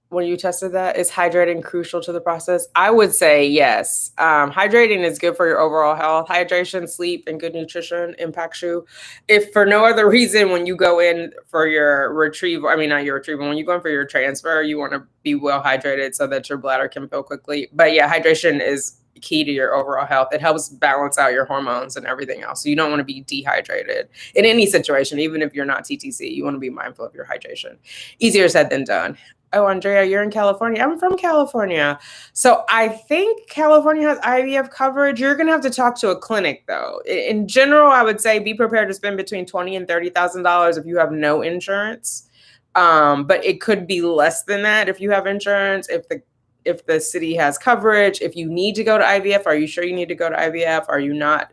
When you tested that, is hydrating crucial to the process? I would say yes. Hydrating is good for your overall health. Hydration, sleep, and good nutrition impacts you. If for no other reason, when you go in for your retrieval, I mean, not your retrieval, when you go in for your transfer, you want to be well hydrated so that your bladder can fill quickly. But yeah, hydration is key to your overall health. It helps balance out your hormones and everything else. So you don't want to be dehydrated in any situation, even if you're not TTC. You want to be mindful of your hydration. Easier said than done. Oh, Andrea, you're in California. I'm from California. So I think California has IVF coverage. You're going to have to talk to a clinic, though. In general, I would say be prepared to spend between $20,000 and $30,000 if you have no insurance. But it could be less than that if you have insurance, if the city has coverage. If you need to go to IVF, are you sure you need to go to IVF? Are you not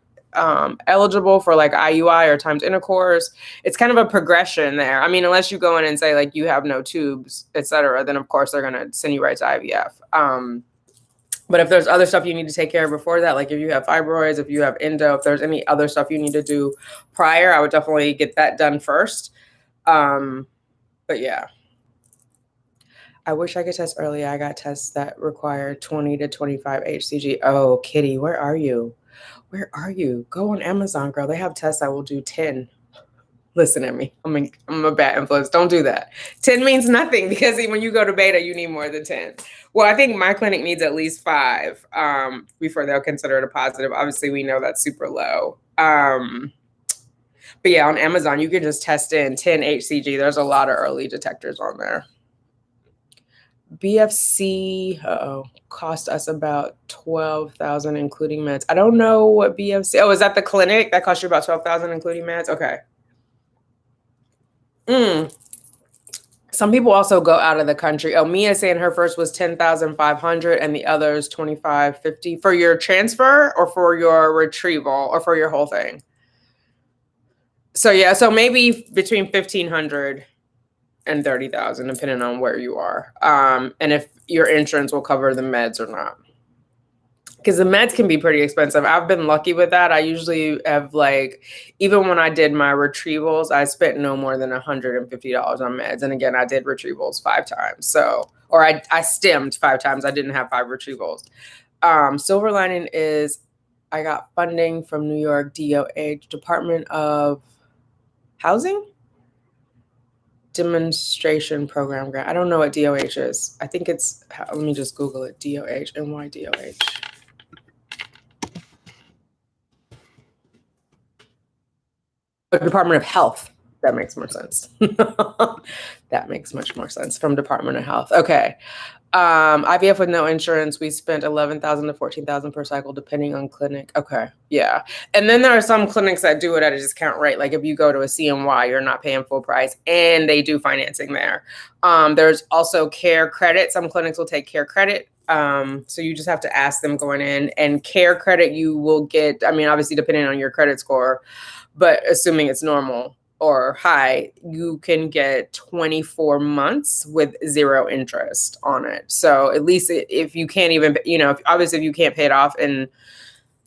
eligible for like IUI or timed intercourse? It's kind of a progression there. I mean, unless you go in and say like you have no tubes, etc., then of course they're going to send you right to IVF. But if there's other stuff you need to take care of before that, like if you have fibroids, if you have endo, if there's any other stuff you need to do prior, I would definitely get that done first. But yeah. I wish I could test early. I got tests that require 20 to 25 HCG. Oh, Kitty, where are you? Where are you? Go on Amazon, girl. They have tests that will do 10. Listen at me. I'm a bad influence. Don't do that. 10 means nothing because when you go to beta, you need more than 10. Well, I think my clinic needs at least 5 before they'll consider it a positive. Obviously, we know that's super low. But yeah, on Amazon, you can just test in 10 HCG. There's a lot of early detectors on there. BFC cost us about $12,000 including meds. I don't know what BFC. Oh, is that the clinic that cost you about $12,000 including meds? Okay. Some people also go out of the country. Oh, Mia saying her first was $10,500 and the others $2,550 for your transfer or for your retrieval or for your whole thing. So yeah, so maybe between $1,500 and $30,000, depending on where you are, and if your insurance will cover the meds or not. Because the meds can be pretty expensive. I've been lucky with that. I usually have even when I did my retrievals, I spent no more than $150 on meds. And again, I did retrievals 5 times. So, or I stemmed 5 times. I didn't have 5 retrievals. Silver lining is I got funding from New York DOH, Department of Housing. demonstration program grant. I don't know what DOH is. I think it's, let me just Google it. DOH, NYDOH. Department of Health. That makes more sense. That makes much more sense, from Department of Health. Okay. IVF with no insurance, we spent $11,000 to $14,000 per cycle, depending on clinic. Okay, yeah. And then there are some clinics that do it at a discount rate. Like if you go to a CNY, you're not paying full price, and they do financing there. There's also care credit. Some clinics will take care credit. So you just have to ask them going in. And care credit, you will get, I mean, obviously depending on your credit score, but assuming it's normal or high, you can get 24 months with 0 interest on it. So at least if you can't even, obviously if you can't pay it off in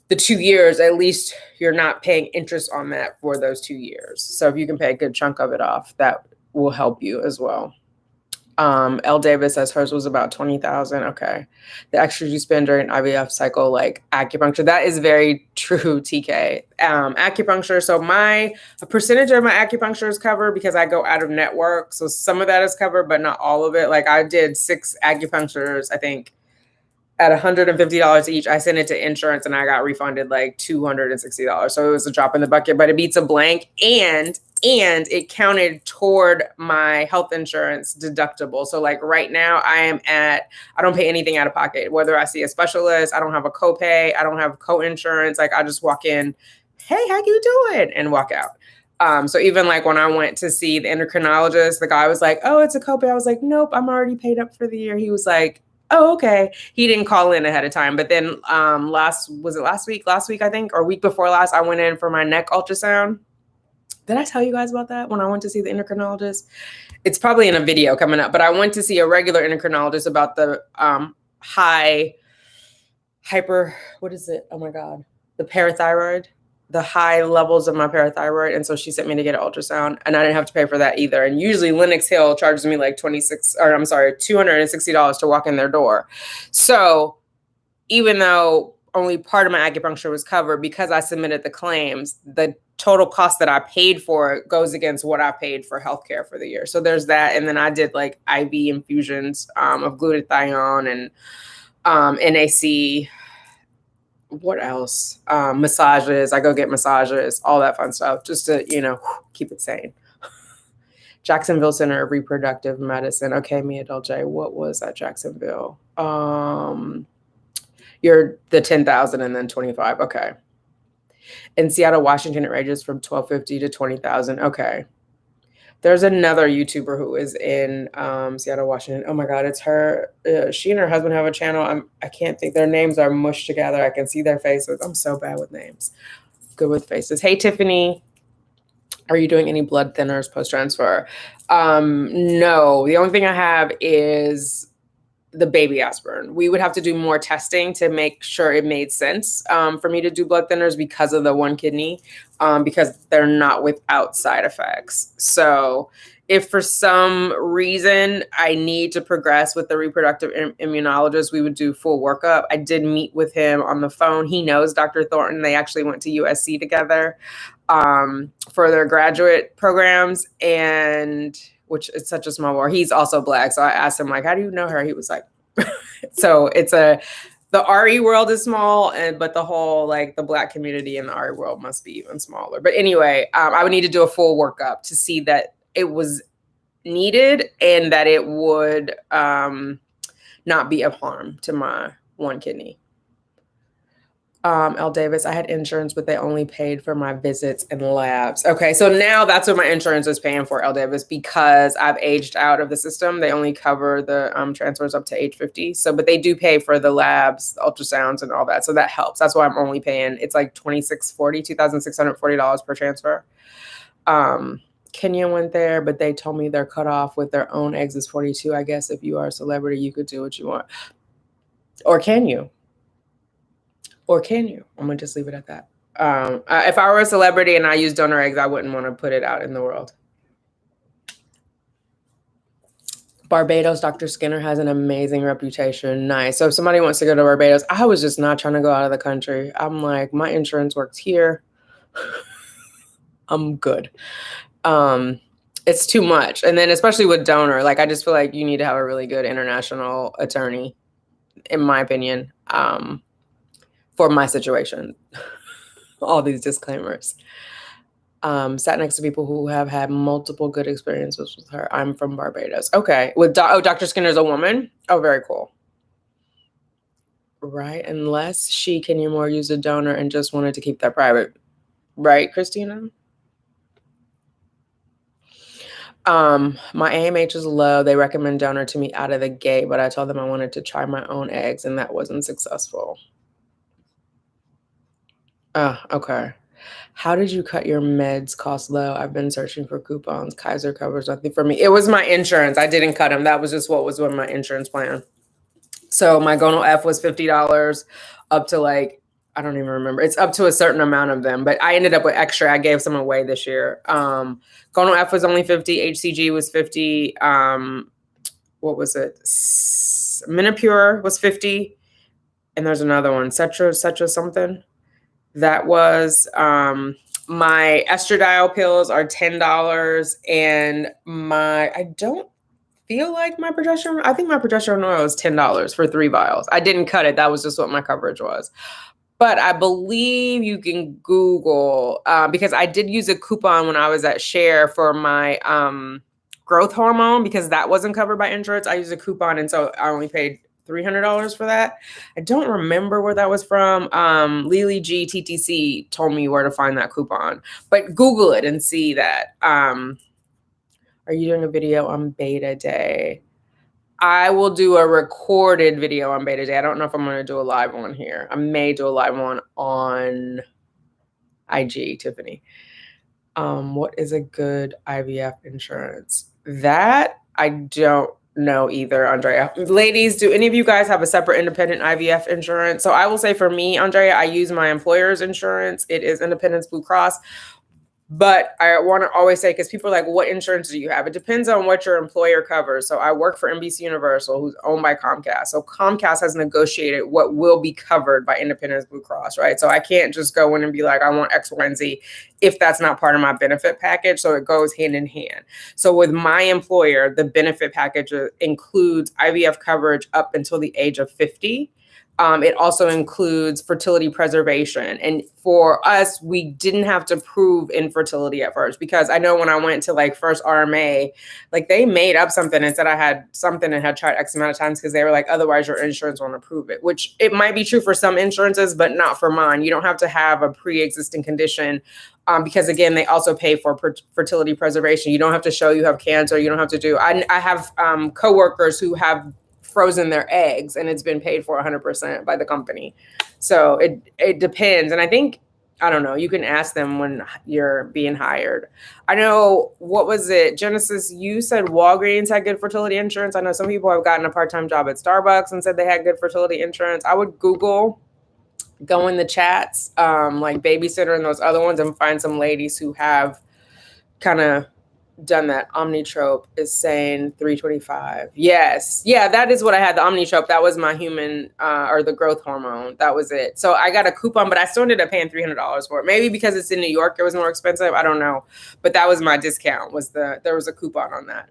the 2 years, at least you're not paying interest on that for those 2 years. So if you can pay a good chunk of it off, that will help you as well. L. Davis says hers was about 20,000. Okay. The extras you spend during IVF cycle, like acupuncture, that is very true, TK. Acupuncture. So a percentage of my acupuncture is covered because I go out of network. So some of that is covered, but not all of it. Like I did 6 acupunctures, I think, at $150 each. I sent it to insurance and I got refunded like $260. So it was a drop in the bucket, but it beats a blank. And it counted toward my health insurance deductible. So like right now I don't pay anything out of pocket, whether I see a specialist, I don't have a copay, I don't have co-insurance. Like I just walk in, hey, how you doing? And walk out. So even like when I went to see the endocrinologist, the guy was like, oh, it's a copay. I was like, nope, I'm already paid up for the year. He was like, oh, okay. He didn't call in ahead of time. But then last week, I think, or week before last, I went in for my neck ultrasound. Did I tell you guys about that when I went to see the endocrinologist? It's probably in a video coming up, but I went to see a regular endocrinologist about the what is it? Oh my God. The parathyroid, the high levels of my parathyroid. And so she sent me to get an ultrasound, and I didn't have to pay for that either. And usually Lenox Hill charges me like $260 to walk in their door. So even though only part of my acupuncture was covered, because I submitted the claims, the total cost that I paid for it goes against what I paid for healthcare for the year. So there's that. And then I did like IV infusions of glutathione and NAC. What else? Massages. I go get massages, all that fun stuff, just to, keep it sane. Jacksonville Center of Reproductive Medicine. Okay, Mia Del J. What was that, Jacksonville? You're the 10,000 and then 25. Okay. In Seattle, Washington, it ranges from 1250 to 20,000. Okay. There's another YouTuber who is in Seattle, Washington. Oh my God, it's her. She and her husband have a channel. I can't think. Their names are mushed together. I can see their faces. I'm so bad with names. Good with faces. Hey, Tiffany. Are you doing any blood thinners post-transfer? No. The only thing I have is the baby aspirin. We would have to do more testing to make sure it made sense for me to do blood thinners because of the one kidney, because they're not without side effects. So if for some reason I need to progress with the reproductive immunologist, we would do full workup. I did meet with him on the phone. He knows Dr. Thornton. They actually went to USC together for their graduate programs, and which is such a small world. He's also Black. So I asked him, like, how do you know her? He was like, so the RE world is small, but the whole, like, the Black community in the RE world must be even smaller. But anyway, I would need to do a full workup to see that it was needed and that it would not be of harm to my one kidney. L. Davis, I had insurance, but they only paid for my visits and labs. Okay, so now that's what my insurance is paying for, L. Davis, because I've aged out of the system. They only cover the transfers up to age 50. So, but they do pay for the labs, the ultrasounds, and all that. So that helps. That's why I'm only paying. It's like $2,640 per transfer. Kenya went there, but they told me their cutoff with their own eggs is 42. I guess if you are a celebrity, you could do what you want. Or can you? Or can you? I'm going to just leave it at that. If I were a celebrity and I used donor eggs, I wouldn't want to put it out in the world. Barbados, Dr. Skinner has an amazing reputation. Nice. So if somebody wants to go to Barbados, I was just not trying to go out of the country. I'm like, my insurance works here. I'm good. It's too much. And then especially with donor, like I just feel like you need to have a really good international attorney, in my opinion, for my situation. All these disclaimers. Sat next to people who have had multiple good experiences with her. I'm from Barbados. Okay. With Dr. Skinner's a woman. Oh, very cool. Right. Unless she can more use a donor and just wanted to keep that private. Right, Christina? My AMH is low. They recommend donor to me out of the gate, but I told them I wanted to try my own eggs and that wasn't successful. Okay. How did you cut your meds cost low? I've been searching for coupons. Kaiser covers nothing for me. It was my insurance. I didn't cut them. That was just what was on my insurance plan. So my Gonal F was $50 up to like, I don't even remember. It's up to a certain amount of them, but I ended up with extra. I gave some away this year. Gonal F was only 50. HCG was 50. What was it? Minipure was 50. And there's another one, Cetra something. That was my estradiol pills are $10, and I don't feel like my progesterone. I think my progesterone oil is $10 for 3 vials. I didn't cut it. That was just what my coverage was. But I believe you can Google because I did use a coupon when I was at Share for my growth hormone because that wasn't covered by insurance. I used a coupon, and so I only paid $300 for that. I don't remember where that was from. Lily G TTC told me where to find that coupon, but Google it and see that. Are you doing a video on Beta Day? I will do a recorded video on Beta Day. I don't know if I'm going to do a live one here. I may do a live one on IG, Tiffany. What is a good IVF insurance? That I don't know either, Andrea. Ladies, do any of you guys have a separate independent IVF insurance? So I will say for me, Andrea, I use my employer's insurance. It is Independence Blue Cross. But I want to always say, because people are like, what insurance do you have? It depends on what your employer covers. So I work for NBC Universal, who's owned by Comcast. So Comcast has negotiated what will be covered by Independence Blue Cross, right? So I can't just go in and be like, I want X, Y, and Z if that's not part of my benefit package. So it goes hand in hand. So with my employer, the benefit package includes IVF coverage up until the age of 50. It also includes fertility preservation. And for us, we didn't have to prove infertility at first, because I know when I went to like first RMA, like they made up something and said I had something and had tried X amount of times because they were like, otherwise your insurance won't approve it, which it might be true for some insurances, but not for mine. You don't have to have a pre-existing condition. Because again, they also pay for fertility preservation. You don't have to show you have cancer. You don't have to do, I have coworkers who have frozen their eggs and it's been paid for 100% by the company. So it depends. And I think, I don't know, you can ask them when you're being hired. I know, what was it? Genesis, you said Walgreens had good fertility insurance. I know some people have gotten a part-time job at Starbucks and said they had good fertility insurance. I would Google, go in the chats, like Babysitter and those other ones, and find some ladies who have kind of done that. Omnitrope is saying 325. Yes. Yeah, that is what I had. The Omnitrope. That was my human or the growth hormone. That was it. So I got a coupon, but I still ended up paying $300 for it. Maybe because it's in New York, it was more expensive. I don't know. But that was my discount, there was a coupon on that.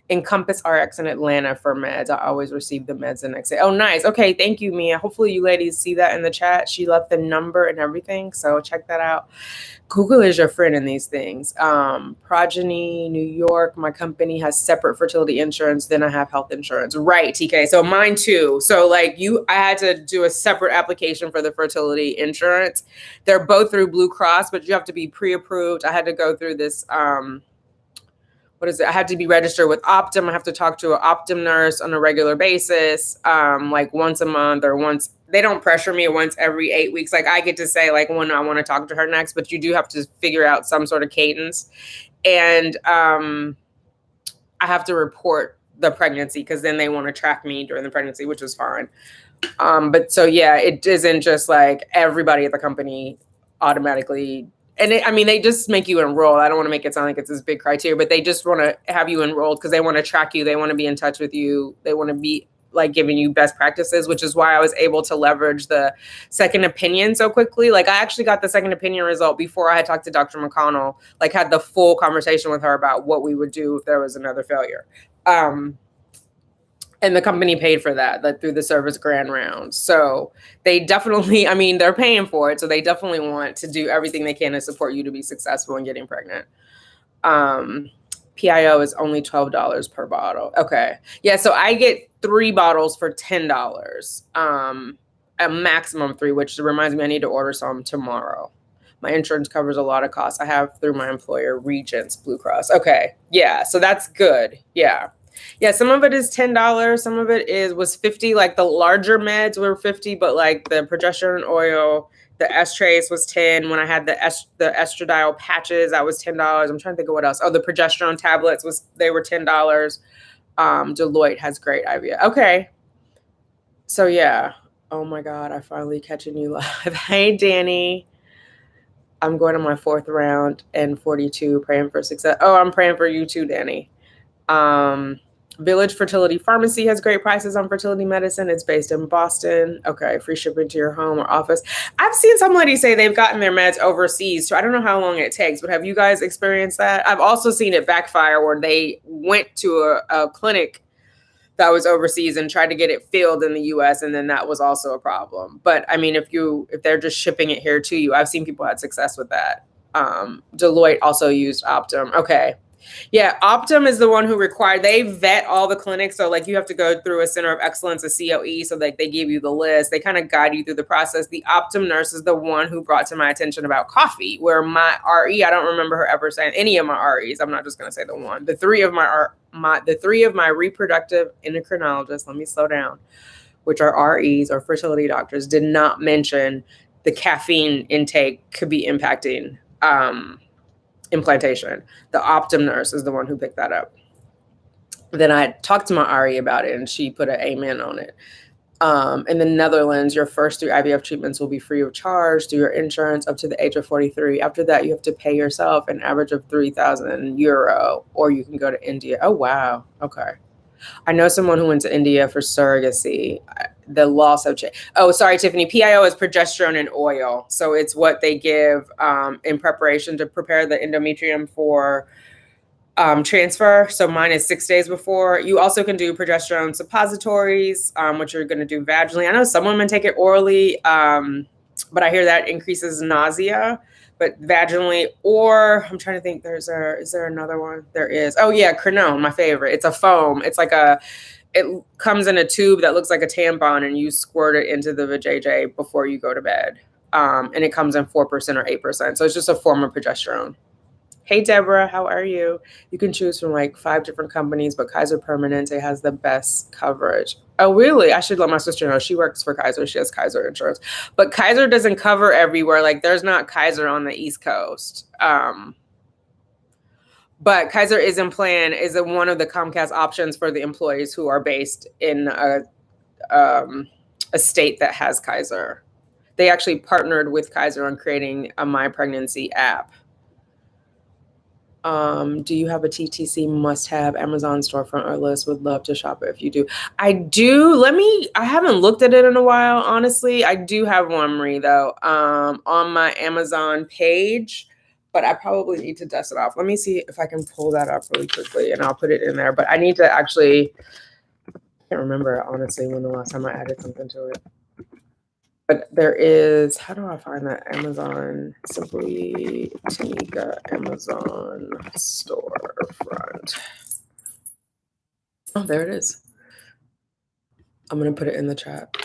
Encompass RX in Atlanta for meds. I always receive the meds the next day. Oh, nice. Okay. Thank you, Mia. Hopefully you ladies see that in the chat. She left the number and everything. So check that out. Google is your friend in these things. Progeny, New York. My company has separate fertility insurance. Then I have health insurance. Right, TK. So mine too. So like I had to do a separate application for the fertility insurance. They're both through Blue Cross, but you have to be pre-approved. I had to go through this, what is it? I had to be registered with Optum. I have to talk to an Optum nurse on a regular basis, like once a month or once. They don't pressure me once every 8 weeks. Like I get to say like when I want to talk to her next, but you do have to figure out some sort of cadence. And I have to report the pregnancy because then they want to track me during the pregnancy, which is fine. But so, yeah, it isn't just like everybody at the company automatically. And they just make you enroll. I don't want to make it sound like it's this big criteria, but they just want to have you enrolled because they want to track you. They want to be in touch with you. They want to be like giving you best practices, which is why I was able to leverage the second opinion so quickly. Like I actually got the second opinion result before I had talked to Dr. McConnell, like had the full conversation with her about what we would do if there was another failure. And the company paid for that, like through the service grant round. So they definitely, I mean, they're paying for it. So they definitely want to do everything they can to support you to be successful in getting pregnant. PIO is only $12 per bottle. Okay. Yeah. So I get 3 bottles for $10. A maximum 3, which reminds me I need to order some tomorrow. My insurance covers a lot of costs I have through my employer, Regents Blue Cross. Okay. Yeah. So that's good. Yeah. Yeah, some of it is $10. Some of it was 50. Like the larger meds were 50, but like the progesterone oil, the S-Trace was 10. When I had the estradiol patches, that was $10. I'm trying to think of what else. Oh, the progesterone tablets they were $10. Deloitte has great IVF. Okay. So yeah. Oh my God, I finally catching you live. Hey, Danny. I'm going to my 4th round and 42, praying for success. Oh, I'm praying for you too, Danny. Village Fertility Pharmacy has great prices on fertility medicine. It's based in Boston. Okay, free shipping to your home or office. I've seen some ladies say they've gotten their meds overseas, so I don't know how long it takes, but have you guys experienced that? I've also seen it backfire where they went to a clinic that was overseas and tried to get it filled in the US, and then that was also a problem. But I mean, if they're just shipping it here to you, I've seen people had success with that. Deloitte also used Optum. Okay. Yeah, Optum is the one who they vet all the clinics. So like you have to go through a center of excellence, a COE. So like they give you the list. They kind of guide you through the process. The Optum nurse is the one who brought to my attention about coffee, where my RE, I don't remember her ever saying any of my REs. I'm not just going to say the one. The 3 of my reproductive endocrinologists, let me slow down, which are REs or fertility doctors, did not mention the caffeine intake could be impacting implantation. The Optum nurse is the one who picked that up. Then I talked to my RE about it, and she put an amen on it. In the Netherlands, your first 3 IVF treatments will be free of charge through your insurance up to the age of 43. After that, you have to pay yourself an average of €3,000, or you can go to India. Oh, wow. Okay. I know someone who went to India for surrogacy. The laws have changed. Oh, sorry, Tiffany. PIO is progesterone and oil. So it's what they give in preparation to prepare the endometrium for transfer. So mine is 6 days before. You also can do progesterone suppositories, which you're going to do vaginally. I know some women take it orally, but I hear that increases nausea. But vaginally, or I'm trying to think, is there another one? There is. Oh yeah, Crenone, my favorite. It's a foam. It's like it comes in a tube that looks like a tampon, and you squirt it into the vajayjay before you go to bed. And it comes in 4% or 8%. So it's just a form of progesterone. Hey, Deborah, how are you? You can choose from like 5 different companies, but Kaiser Permanente has the best coverage. Oh, really? I should let my sister know. She works for Kaiser. She has Kaiser insurance. But Kaiser doesn't cover everywhere. Like there's not Kaiser on the East Coast. But Kaiser is one of the Comcast options for the employees who are based in a state that has Kaiser. They actually partnered with Kaiser on creating a My Pregnancy app. Do you have a TTC must-have Amazon storefront or list? Would love to shop it if you do. I do. I haven't looked at it in a while, honestly. I do have one, Marie, though, on my Amazon page, but I probably need to dust it off. Let me see if I can pull that up really quickly, and I'll put it in there. But I need to actually, I can't remember, honestly, when the last time I added something to it. But there is, how do I find that? Amazon, simply Tanika, Amazon storefront. Oh, there it is. I'm going to put it in the chat.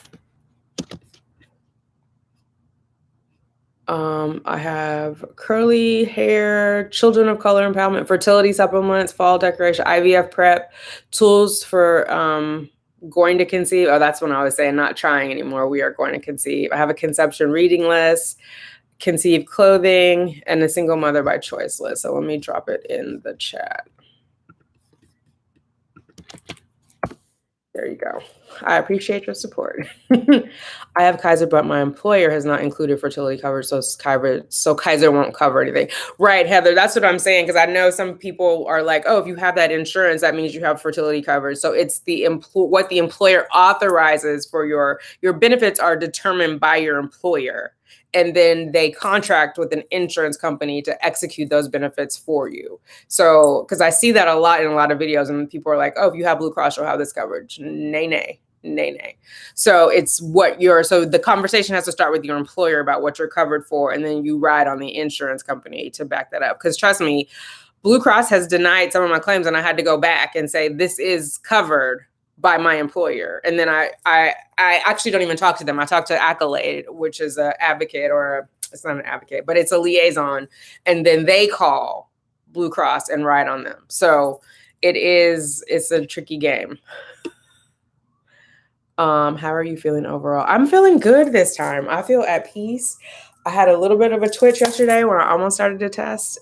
I have curly hair, children of color empowerment, fertility supplements, fall decoration, IVF prep, tools for going to conceive. Oh, that's when I was saying not trying anymore. We are going to conceive. I have a conception reading list, conceive clothing, and a single mother by choice list. So let me drop it in the chat. There you go. I appreciate your support. I have Kaiser, but my employer has not included fertility coverage, so Kaiser won't cover anything. Right, Heather, that's what I'm saying, because I know some people are like, oh, if you have that insurance, that means you have fertility coverage. So it's what the employer authorizes for your benefits are determined by your employer. And then they contract with an insurance company to execute those benefits for you. So, because I see that a lot in a lot of videos, and people are like, oh, if you have Blue Cross, you'll have this coverage. Nay, nay, nay, nay. So so the conversation has to start with your employer about what you're covered for, and then you ride on the insurance company to back that up. Because trust me, Blue Cross has denied some of my claims, and I had to go back and say, this is covered by my employer. And then I actually don't even talk to them. I talk to Accolade, which is an advocate, it's not an advocate, but it's a liaison. And then they call Blue Cross and ride on them. So it's a tricky game. How are you feeling overall? I'm feeling good this time. I feel at peace. I had a little bit of a twitch yesterday when I almost started to test.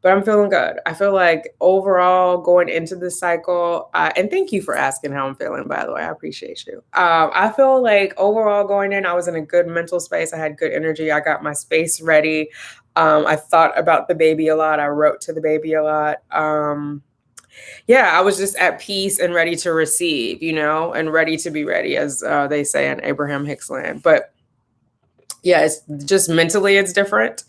But I'm feeling good. I feel like overall going into this cycle, and thank you for asking how I'm feeling, by the way. I appreciate you. I feel like overall going in, I was in a good mental space. I had good energy. I got my space ready. I thought about the baby a lot. I wrote to the baby a lot. Yeah, I was just at peace and ready to receive, and ready to be ready, as they say in Abraham Hicks land. But yeah, it's just mentally, it's different.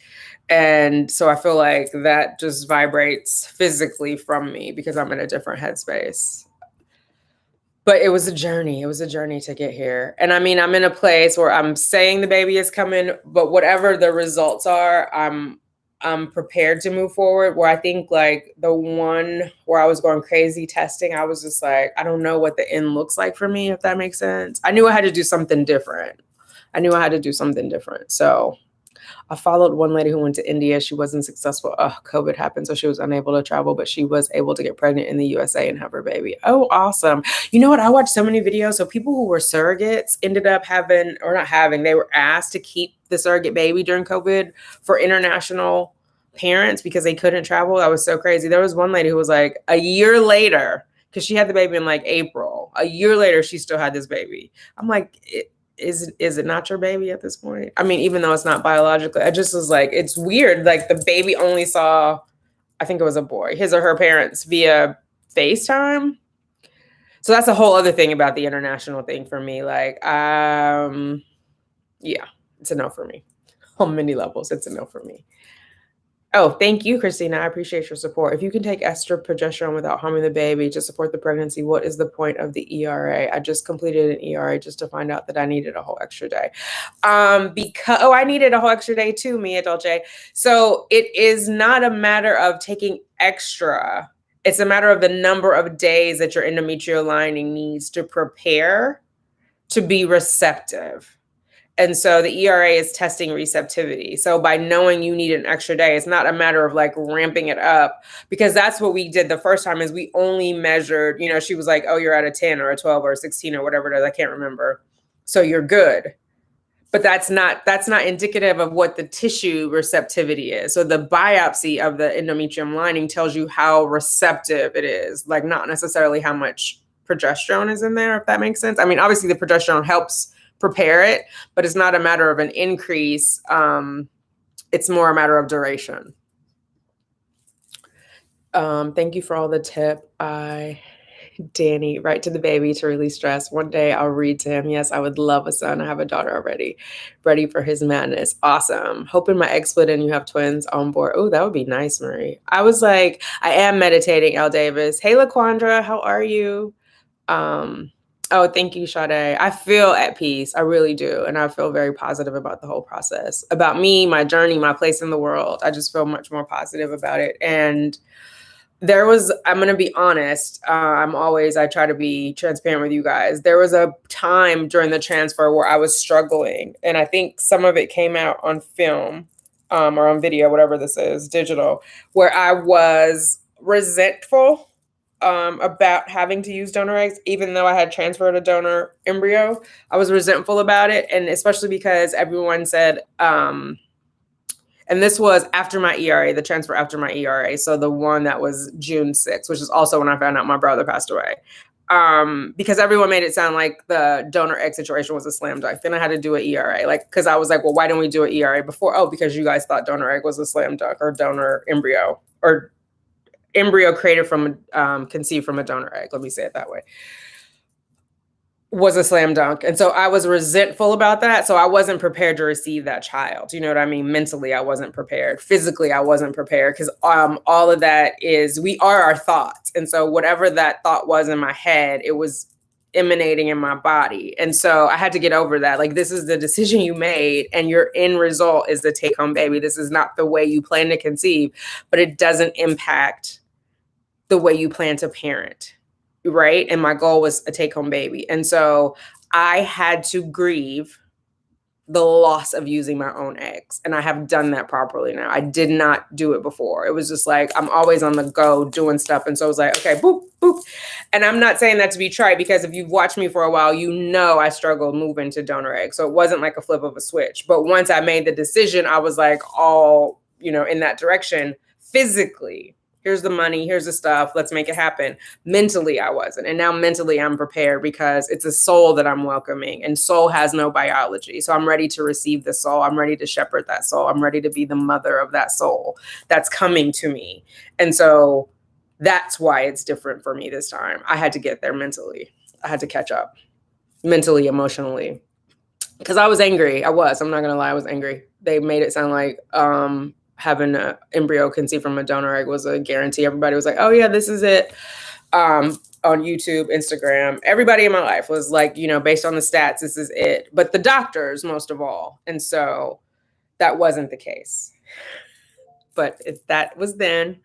And so I feel like that just vibrates physically from me because I'm in a different headspace. But it was a journey. It was a journey to get here. And I mean, I'm in a place where I'm saying the baby is coming, but whatever the results are, I'm prepared to move forward. Where I think like the one where I was going crazy testing, I was just like, I don't know what the end looks like for me, if that makes sense. I knew I had to do something different. So I followed one lady who went to India. She wasn't successful. COVID happened, so she was unable to travel, but she was able to get pregnant in the USA and have her baby. Oh, awesome. You know what? I watched so many videos. So people who were surrogates ended up they were asked to keep the surrogate baby during COVID for international parents because they couldn't travel. That was so crazy. There was one lady who was like a year later, because she had the baby in like April. A year later, she still had this baby. I'm like, is it not your baby at this point? I mean, even though it's not biologically, I just was like, it's weird. Like the baby only saw, I think it was a boy, his or her parents via FaceTime. So that's a whole other thing about the international thing for me. Like, yeah, it's a no for me. On many levels, it's a no for me. Oh, thank you, Christina. I appreciate your support. If you can take progesterone without harming the baby to support the pregnancy, what is the point of the ERA? I just completed an ERA just to find out that I needed a whole extra day. I needed a whole extra day too, Mia Dolce. So it is not a matter of taking extra. It's a matter of the number of days that your endometrial lining needs to prepare to be receptive. And so the ERA is testing receptivity. So by knowing you need an extra day, it's not a matter of like ramping it up, because that's what we did the first time is we only measured, she was like, oh, you're at a 10 or a 12 or a 16 or whatever it is. I can't remember. So you're good. But that's not indicative of what the tissue receptivity is. So the biopsy of the endometrium lining tells you how receptive it is, like not necessarily how much progesterone is in there, if that makes sense. I mean, obviously the progesterone helps prepare it, but it's not a matter of an increase. It's more a matter of duration. Thank you for all the tip. Danny, write to the baby to release stress. One day I'll read to him. Yes, I would love a son. I have a daughter already. Ready for his madness. Awesome. Hoping my ex split and you have twins on board. Oh, that would be nice, Marie. I was like, I am meditating, L. Davis. Hey, LaQuandra, how are you? Oh, thank you, Sade. I feel at peace. I really do. And I feel very positive about the whole process, about me, my journey, my place in the world. I just feel much more positive about it. And I'm going to be honest. I try to be transparent with you guys. There was a time during the transfer where I was struggling. And I think some of it came out on film or on video, whatever this is, digital, where I was resentful about having to use donor eggs, even though I had transferred a donor embryo. I was resentful about it. And especially because everyone said, and this was after my ERA, the transfer after my ERA. So the one that was June 6th, which is also when I found out my brother passed away. Because everyone made it sound like the donor egg situation was a slam dunk. Then I had to do an ERA, like, because I was like, well, why didn't we do an ERA before? Oh, because you guys thought donor egg was a slam dunk, or donor embryo, or embryo created from conceived from a donor egg. Let me say it that way. Was a slam dunk. And so I was resentful about that. So I wasn't prepared to receive that child. You know what I mean? Mentally, I wasn't prepared. Physically, I wasn't prepared, because all of that is, we are our thoughts. And so whatever that thought was in my head, it was emanating in my body. And so I had to get over that. Like, this is the decision you made, and your end result is the take home baby. This is not the way you plan to conceive, but it doesn't impact the way you plan to parent. Right. And my goal was a take home baby. And so I had to grieve the loss of using my own eggs. And I have done that properly now. I did not do it before. It was just like, I'm always on the go doing stuff. And so I was like, okay, boop, boop. And I'm not saying that to be trite, because if you've watched me for a while, you know I struggled moving to donor eggs. So it wasn't like a flip of a switch. But once I made the decision, I was like all, in that direction physically. Here's the money, here's the stuff, let's make it happen. Mentally, I wasn't. And now mentally, I'm prepared, because it's a soul that I'm welcoming, and soul has no biology. So I'm ready to receive the soul. I'm ready to shepherd that soul. I'm ready to be the mother of that soul that's coming to me. And so that's why it's different for me this time. I had to get there mentally. I had to catch up mentally, emotionally, because I was angry. I'm not going to lie, I was angry. They made it sound like, having an embryo conceived from a donor egg was a guarantee. Everybody was like, oh yeah, this is it. On YouTube, Instagram, everybody in my life was like, based on the stats, this is it. But the doctors, most of all. And so that wasn't the case. But if that was then,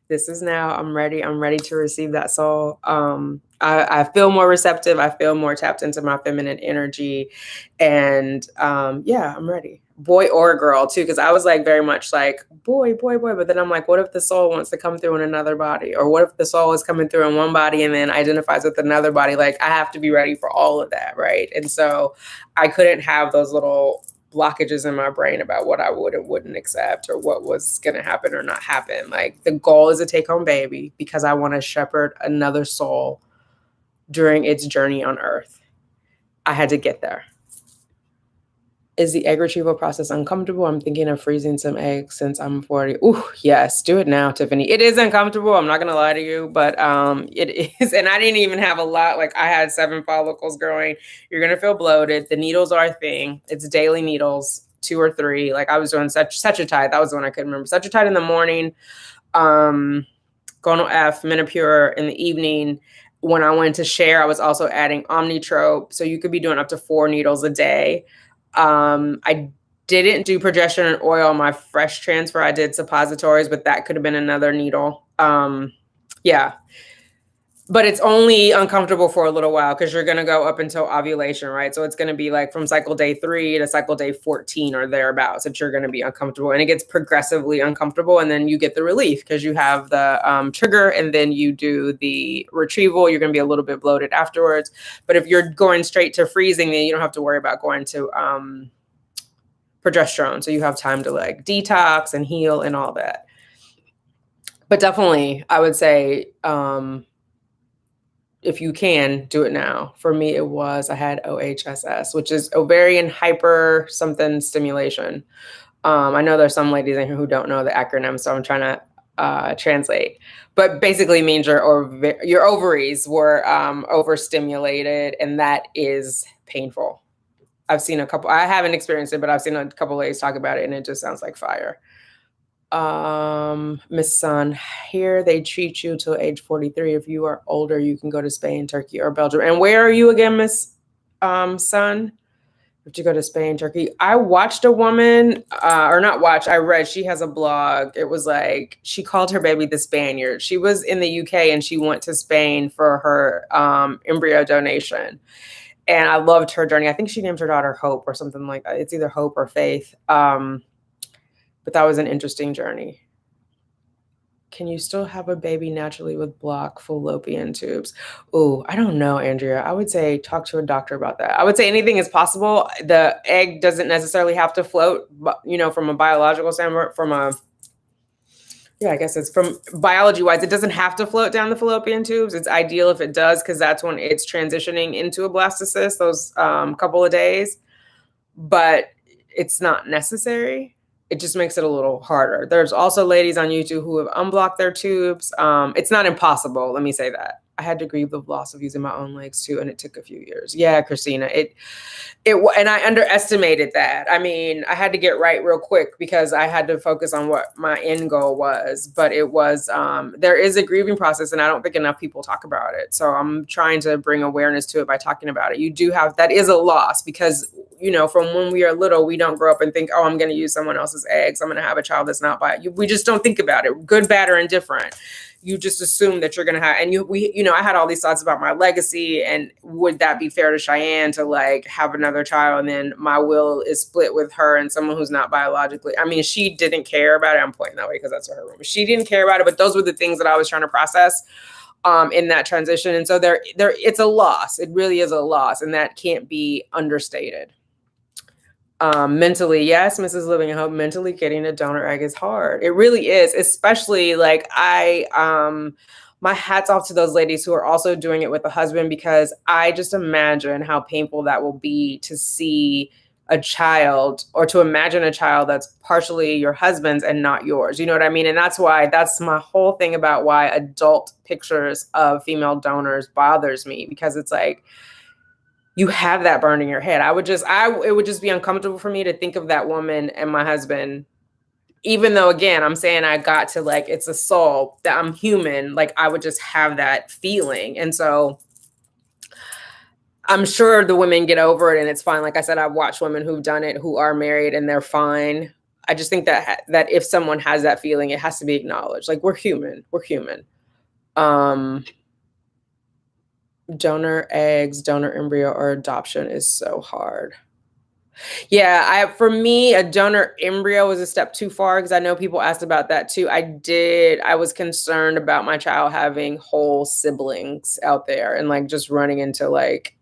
this is now. I'm ready. I'm ready to receive that soul. I feel more receptive. I feel more tapped into my feminine energy. And yeah, I'm ready. Boy or girl too, because I was like very much like boy. But then I'm like, what if the soul wants to come through in another body? Or what if the soul is coming through in one body and then identifies with another body? Like, I have to be ready for all of that, right? And so I couldn't have those little blockages in my brain about what I would and wouldn't accept, or what was going to happen or not happen. Like, the goal is a take home baby, because I want to shepherd another soul during its journey on earth. I had to get there. Is the egg retrieval process uncomfortable? I'm thinking of freezing some eggs since I'm 40. Ooh, yes, do it now, Tiffany. It is uncomfortable. I'm not going to lie to you, but it is. And I didn't even have a lot. Like, I had 7 follicles growing. You're going to feel bloated. The needles are a thing. It's daily needles, 2 or 3. Like, I was doing Suchatide. That was the one I couldn't remember. Suchatide in the morning, Gonal F, Menopur in the evening. When I went to share, I was also adding Omnitrope. So you could be doing up to 4 needles a day. I didn't do progesterone and oil on my fresh transfer. I did suppositories, but that could have been another needle. Yeah. But it's only uncomfortable for a little while, because you're going to go up until ovulation, right? So it's going to be like from cycle day 3 to cycle day 14 or thereabouts that you're going to be uncomfortable. And it gets progressively uncomfortable. And then you get the relief, because you have the trigger, and then you do the retrieval. You're going to be a little bit bloated afterwards. But if you're going straight to freezing, then you don't have to worry about going to progesterone. So you have time to like detox and heal and all that. But definitely, I would say, if you can, do it now. For me, I had OHSS, which is ovarian hyper something stimulation. I know there's some ladies in here who don't know the acronym, so I'm trying to translate. But basically means your ovaries were overstimulated, and that is painful. I've seen a couple, I haven't experienced it, but I've seen a couple ladies talk about it, and it just sounds like fire. Miss Sun, here they treat you till age 43. If you are older, you can go to Spain, Turkey, or Belgium. And where are you again, Miss Sun? If you go to Spain, Turkey. I watched a woman, or not watch, I read, she has a blog. It was like, she called her baby the Spaniard. She was in the UK and she went to Spain for her embryo donation. And I loved her journey. I think she named her daughter Hope or something like that. It's either Hope or Faith. But that was an interesting journey. Can you still have a baby naturally with blocked fallopian tubes? Oh, I don't know, Andrea. I would say talk to a doctor about that. I would say anything is possible. The egg doesn't necessarily have to float, but, from a biological standpoint, Yeah, I guess it's from biology wise, it doesn't have to float down the fallopian tubes. It's ideal if it does, because that's when it's transitioning into a blastocyst, those couple of days. But it's not necessary. It just makes it a little harder. There's also ladies on YouTube who have unblocked their tubes. It's not impossible. Let me say that. I had to grieve the loss of using my own legs too, and it took a few years. Yeah, Christina, and I underestimated that. I mean, I had to get right real quick because I had to focus on what my end goal was. But it was there is a grieving process, and I don't think enough people talk about it. So I'm trying to bring awareness to it by talking about it. You do have, that is a loss, because from when we are little, we don't grow up and think, oh, I'm going to use someone else's eggs, I'm going to have a child that's not by you. We just don't think about it, good, bad, or indifferent. You just assume that you're going to have, and I had all these thoughts about my legacy, and would that be fair to Cheyenne to like have another child, and then my will is split with her and someone who's not biologically. I mean, she didn't care about it. I'm pointing that way because that's her room. She didn't care about it, but those were the things that I was trying to process in that transition. And so there, it's a loss. It really is a loss, and that can't be understated. Mentally, yes, Mrs. Living in Hope, mentally getting a donor egg is hard. It really is, especially like my hat's off to those ladies who are also doing it with a husband, because I just imagine how painful that will be to see a child, or to imagine a child that's partially your husband's and not yours. You know what I mean? And that's my whole thing about why adult pictures of female donors bothers me, because it's like, you have that burned in your head. It would just be uncomfortable for me to think of that woman and my husband, even though, again, I'm saying I got to, like, it's a soul, that I'm human. Like, I would just have that feeling. And so I'm sure the women get over it and it's fine. Like I said, I've watched women who've done it, who are married, and they're fine. I just think that if someone has that feeling, it has to be acknowledged. Like, we're human. Donor eggs, donor embryo, or adoption is so hard. Yeah, for me, a donor embryo was a step too far, because I know people asked about that too. I was concerned about my child having whole siblings out there and like just running into like,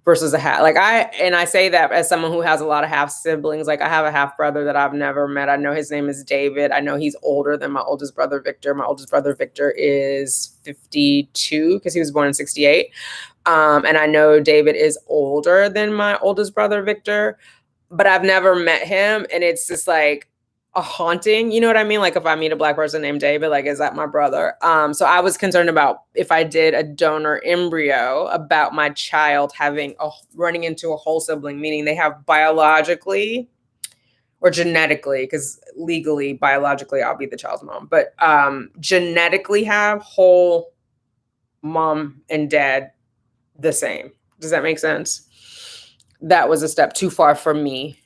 versus a half. Like I say that as someone who has a lot of half siblings. Like, I have a half brother that I've never met. I know his name is David. I know he's older than my oldest brother, Victor. My oldest brother, Victor, is 52 because he was born in 68. And I know David is older than my oldest brother, Victor, but I've never met him. And it's just like a haunting, you know what I mean? Like, if I meet a Black person named David, like, is that my brother? So I was concerned about, if I did a donor embryo, about my child running into a whole sibling, meaning they have biologically or genetically, because legally, biologically, I'll be the child's mom, but genetically have whole mom and dad the same. Does that make sense? That was a step too far for me.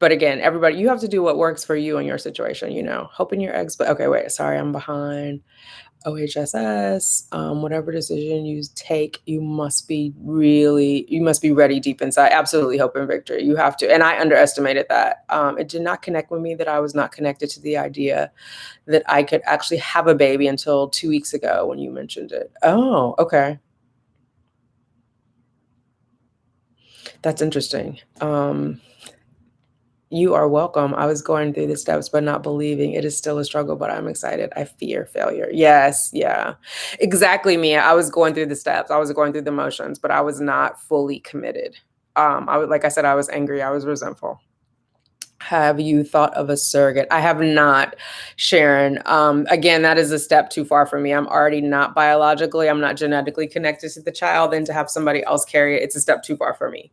But again, everybody, you have to do what works for you in your situation, hoping your eggs, but okay, wait, sorry, I'm behind. OHSS, whatever decision you take, you must be ready deep inside. Absolutely, hope and victory. You have to. And I underestimated that. It did not connect with me that I was not connected to the idea that I could actually have a baby until 2 weeks ago when you mentioned it. Oh, okay. That's interesting. You are welcome. I was going through the steps, but not believing. It is still a struggle, but I'm excited. I fear failure. Yes. Yeah, exactly, Mia. I was going through the steps. I was going through the motions, but I was not fully committed. Like I said, I was angry. I was resentful. Have you thought of a surrogate? I have not, Sharon. Again, that is a step too far for me. I'm already not biologically, I'm not genetically connected to the child, and to have somebody else carry it, it's a step too far for me.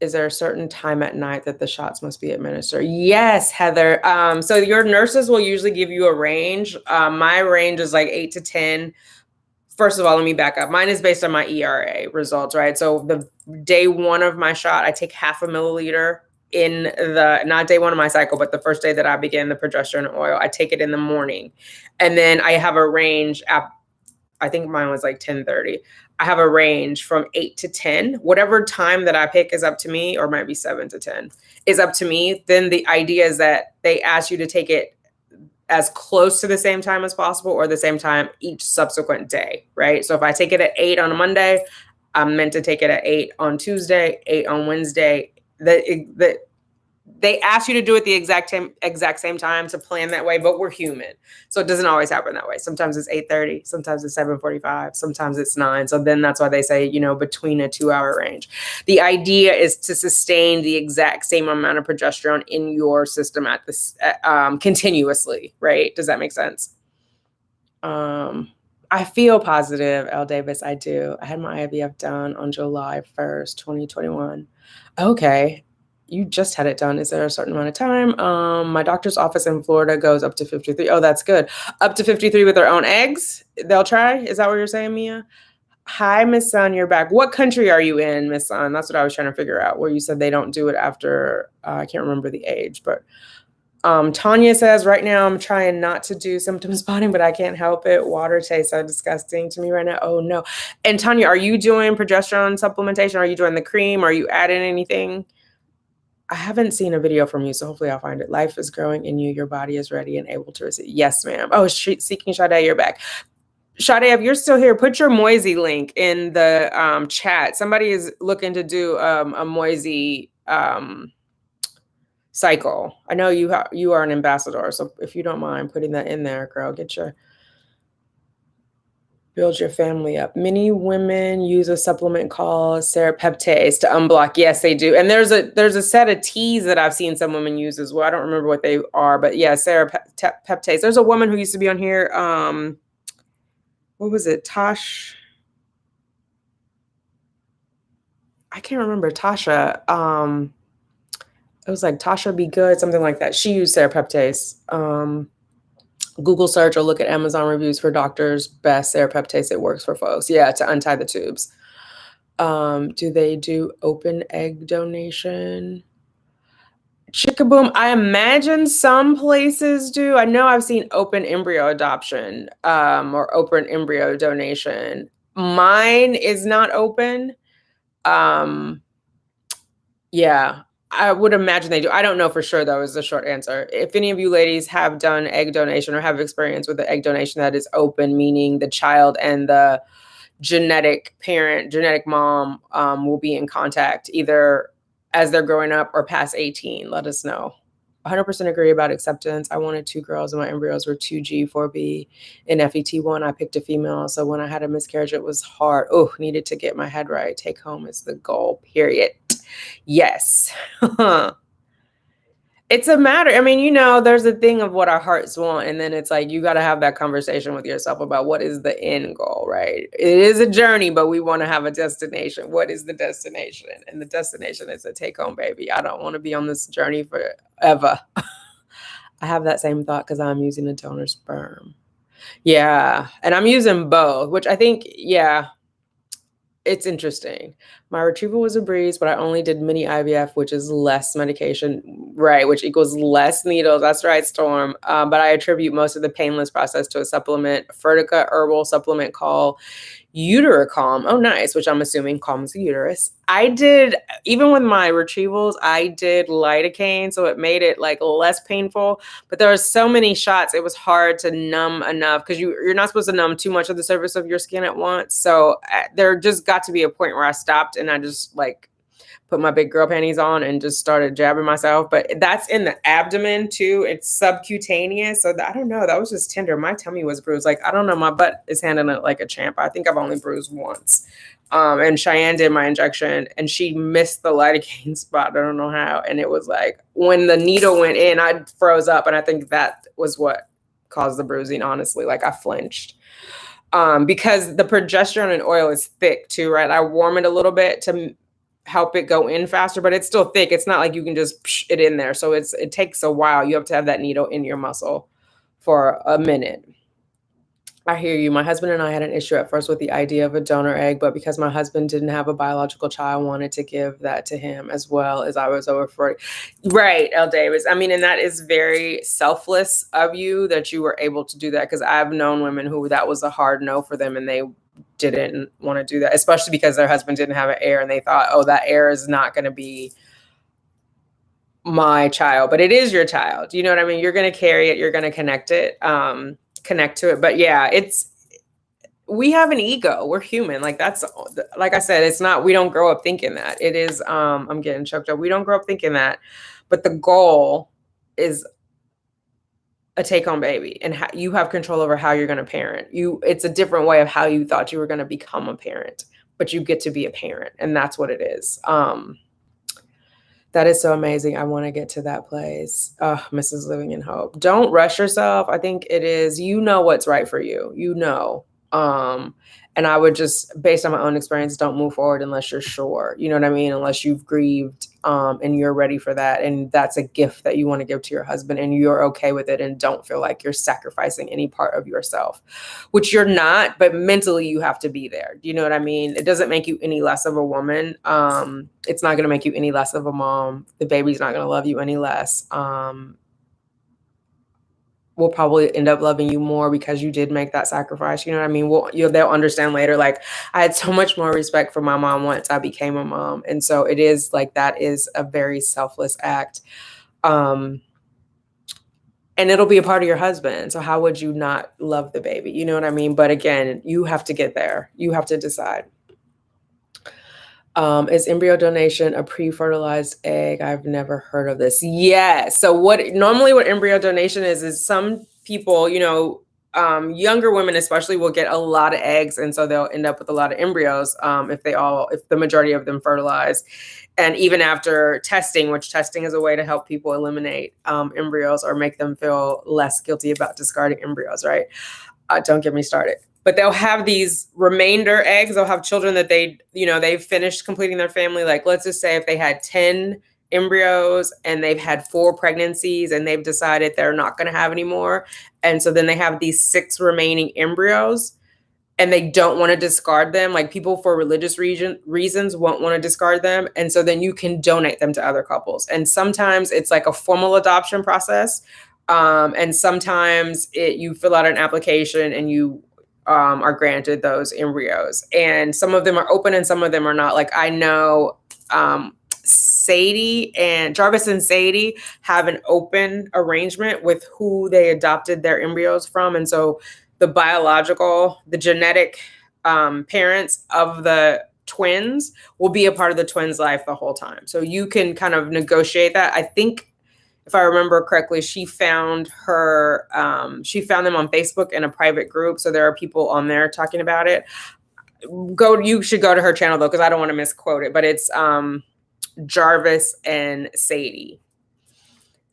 Is there a certain time at night that the shots must be administered? Yes, Heather. So your nurses will usually give you a range. My range is like 8 to 10. First of all, let me back up. Mine is based on my ERA results, right? So the day one of my shot, I take 0.5 milliliter not day one of my cycle, but the first day that I begin the progesterone oil. I take it in the morning. And then I have a range I think mine was like 10:30. I have a range from 8 to 10. Whatever time that I pick is up to me, or might be 7 to 10 is up to me. Then the idea is that they ask you to take it as close to the same time as possible, or the same time each subsequent day, right? So if I take it at 8 on a Monday, I'm meant to take it at 8 on Tuesday, 8 on Wednesday. they ask you to do it the exact same time to plan that way, but we're human. So it doesn't always happen that way. Sometimes it's 8:30, sometimes it's 7:45, sometimes it's 9. So then that's why they say, between a 2-hour range. The idea is to sustain the exact same amount of progesterone in your system at this continuously, right? Does that make sense? I feel positive, L. Davis. I do. I had my IVF done on July 1st, 2021. Okay. You just had it done. Is there a certain amount of time? My doctor's office in Florida goes up to 53. Oh, that's good. Up to 53 with their own eggs. They'll try. Is that what you're saying, Mia? Hi, Miss Sun. You're back. What country are you in, Miss Sun? That's what I was trying to figure out. Where you said they don't do it after. I can't remember the age, but Tanya says, right now I'm trying not to do symptom spotting, but I can't help it. Water tastes so disgusting to me right now. Oh no. And Tanya, are you doing progesterone supplementation? Are you doing the cream? Are you adding anything? I haven't seen a video from you, so hopefully I'll find it. Life is growing in you. Your body is ready and able to receive. Yes, ma'am. Oh, Seeking Sade, you're back. Sade, if you're still here, put your Moisey link in the chat. Somebody is looking to do a Moisey cycle. I know you are an ambassador, so if you don't mind putting that in there, girl, build your family up. Many women use a supplement called serapeptase to unblock. Yes, they do. And there's a set of teas that I've seen some women use as well. I don't remember what they are, but yeah, serapeptase. There's a woman who used to be on here. What was it? Tosh. I can't remember. Tasha. It was like Tasha Be Good, something like that. She used serapeptase. Google search or look at Amazon reviews for doctors. Best serapeptase. It works for folks. Yeah, to untie the tubes. Do they do open egg donation? Chickaboom. I imagine some places do. I know I've seen open embryo adoption or open embryo donation. Mine is not open. Yeah. I would imagine they do. I don't know for sure, though, is the short answer. If any of you ladies have done egg donation or have experience with the egg donation that is open, meaning the child and the genetic parent, genetic mom will be in contact either as they're growing up or past 18, let us know. 100% agree about acceptance. I wanted 2 girls and my embryos were 2G, 4B. In FET1, I picked a female. So when I had a miscarriage, it was hard. Oh, needed to get my head right. Take home is the goal, period. Yes. It's a matter. I mean, there's a thing of what our hearts want. And then it's like, you got to have that conversation with yourself about what is the end goal, right? It is a journey, but we want to have a destination. What is the destination? And the destination is a take home baby. I don't want to be on this journey forever. I have that same thought because I'm using a donor sperm. Yeah. And I'm using both, which I think, yeah. It's interesting. My retrieval was a breeze, but I only did mini IVF, which is less medication, right, which equals less needles. That's right, Storm. But I attribute most of the painless process to a supplement, Fertica herbal supplement called Utericalm. Oh, nice, which I'm assuming calms the uterus. I did, even with my retrievals, I did lidocaine, so it made it like less painful. But there were so many shots, it was hard to numb enough because you're not supposed to numb too much of the surface of your skin at once. So there just got to be a point where I stopped and I just like put my big girl panties on and just started jabbing myself. But that's in the abdomen too. It's subcutaneous. So I don't know. That was just tender. My tummy was bruised. Like, I don't know. My butt is handling it like a champ. I think I've only bruised once. And Cheyenne did my injection and she missed the lidocaine spot. I don't know how. And it was like when the needle went in, I froze up. And I think that was what caused the bruising, honestly. Like I flinched. Because the progesterone and oil is thick too, right? I warm it a little bit to help it go in faster, but it's still thick. It's not like you can just psh it in there. So it takes a while. You have to have that needle in your muscle for a minute. I hear you. My husband and I had an issue at first with the idea of a donor egg, but because my husband didn't have a biological child, I wanted to give that to him as well as I was over 40. Right, L. Davis. I mean, and that is very selfless of you that you were able to do that because I've known women who that was a hard no for them and they didn't want to do that, especially because their husband didn't have an heir and they thought, oh, that heir is not going to be my child, but it is your child. You know what I mean? You're going to carry it. You're going to connect to it. But yeah, we have an ego. We're human. Like that's, like I said, it's not, we don't grow up thinking that. It is, I'm getting choked up. We don't grow up thinking that, but the goal is a take-home baby, and you have control over how you're going to parent. It's a different way of how you thought you were going to become a parent, but you get to be a parent, and that's what it is. That is so amazing. I want to get to that place. Mrs. Living in Hope. Don't rush yourself. I think it is, you know what's right for you. You know. And I would just, based on my own experience, don't move forward unless you're sure. You know what I mean? Unless you've grieved and you're ready for that. And that's a gift that you want to give to your husband and you're okay with it and don't feel like you're sacrificing any part of yourself, which you're not, but mentally you have to be there. Do you know what I mean? It doesn't make you any less of a woman. It's not going to make you any less of a mom. The baby's not going to love you any less. Will probably end up loving you more because you did make that sacrifice. You know what I mean? They'll understand later. Like, I had so much more respect for my mom once I became a mom. And so it is like, that is a very selfless act. And it'll be a part of your husband. So how would you not love the baby? You know what I mean? But again, you have to get there. You have to decide. Is embryo donation a pre-fertilized egg? I've never heard of this. Yes. So what embryo donation is some people, younger women especially, will get a lot of eggs, and so they'll end up with a lot of embryos if the majority of them fertilize. And even after testing, which testing is a way to help people eliminate embryos or make them feel less guilty about discarding embryos, right? Don't get me started. But they'll have these remainder eggs. They'll have children that they've finished completing their family. Like, let's just say if they had 10 embryos and they've had 4 pregnancies and they've decided they're not going to have any more. And so then they have these 6 remaining embryos and they don't want to discard them. Like, people for religious reasons won't want to discard them. And so then you can donate them to other couples. And sometimes it's like a formal adoption process. And sometimes you fill out an application and you are granted those embryos, and some of them are open and some of them are not. Like, I know Jarvis and Sadie have an open arrangement with who they adopted their embryos from. And so the genetic parents of the twins will be a part of the twins' life the whole time. So you can kind of negotiate that. I think, if I remember correctly, she found them on Facebook in a private group. So there are people on there talking about it. You should go to her channel though, because I don't want to misquote it, but it's Jarvis and Sadie.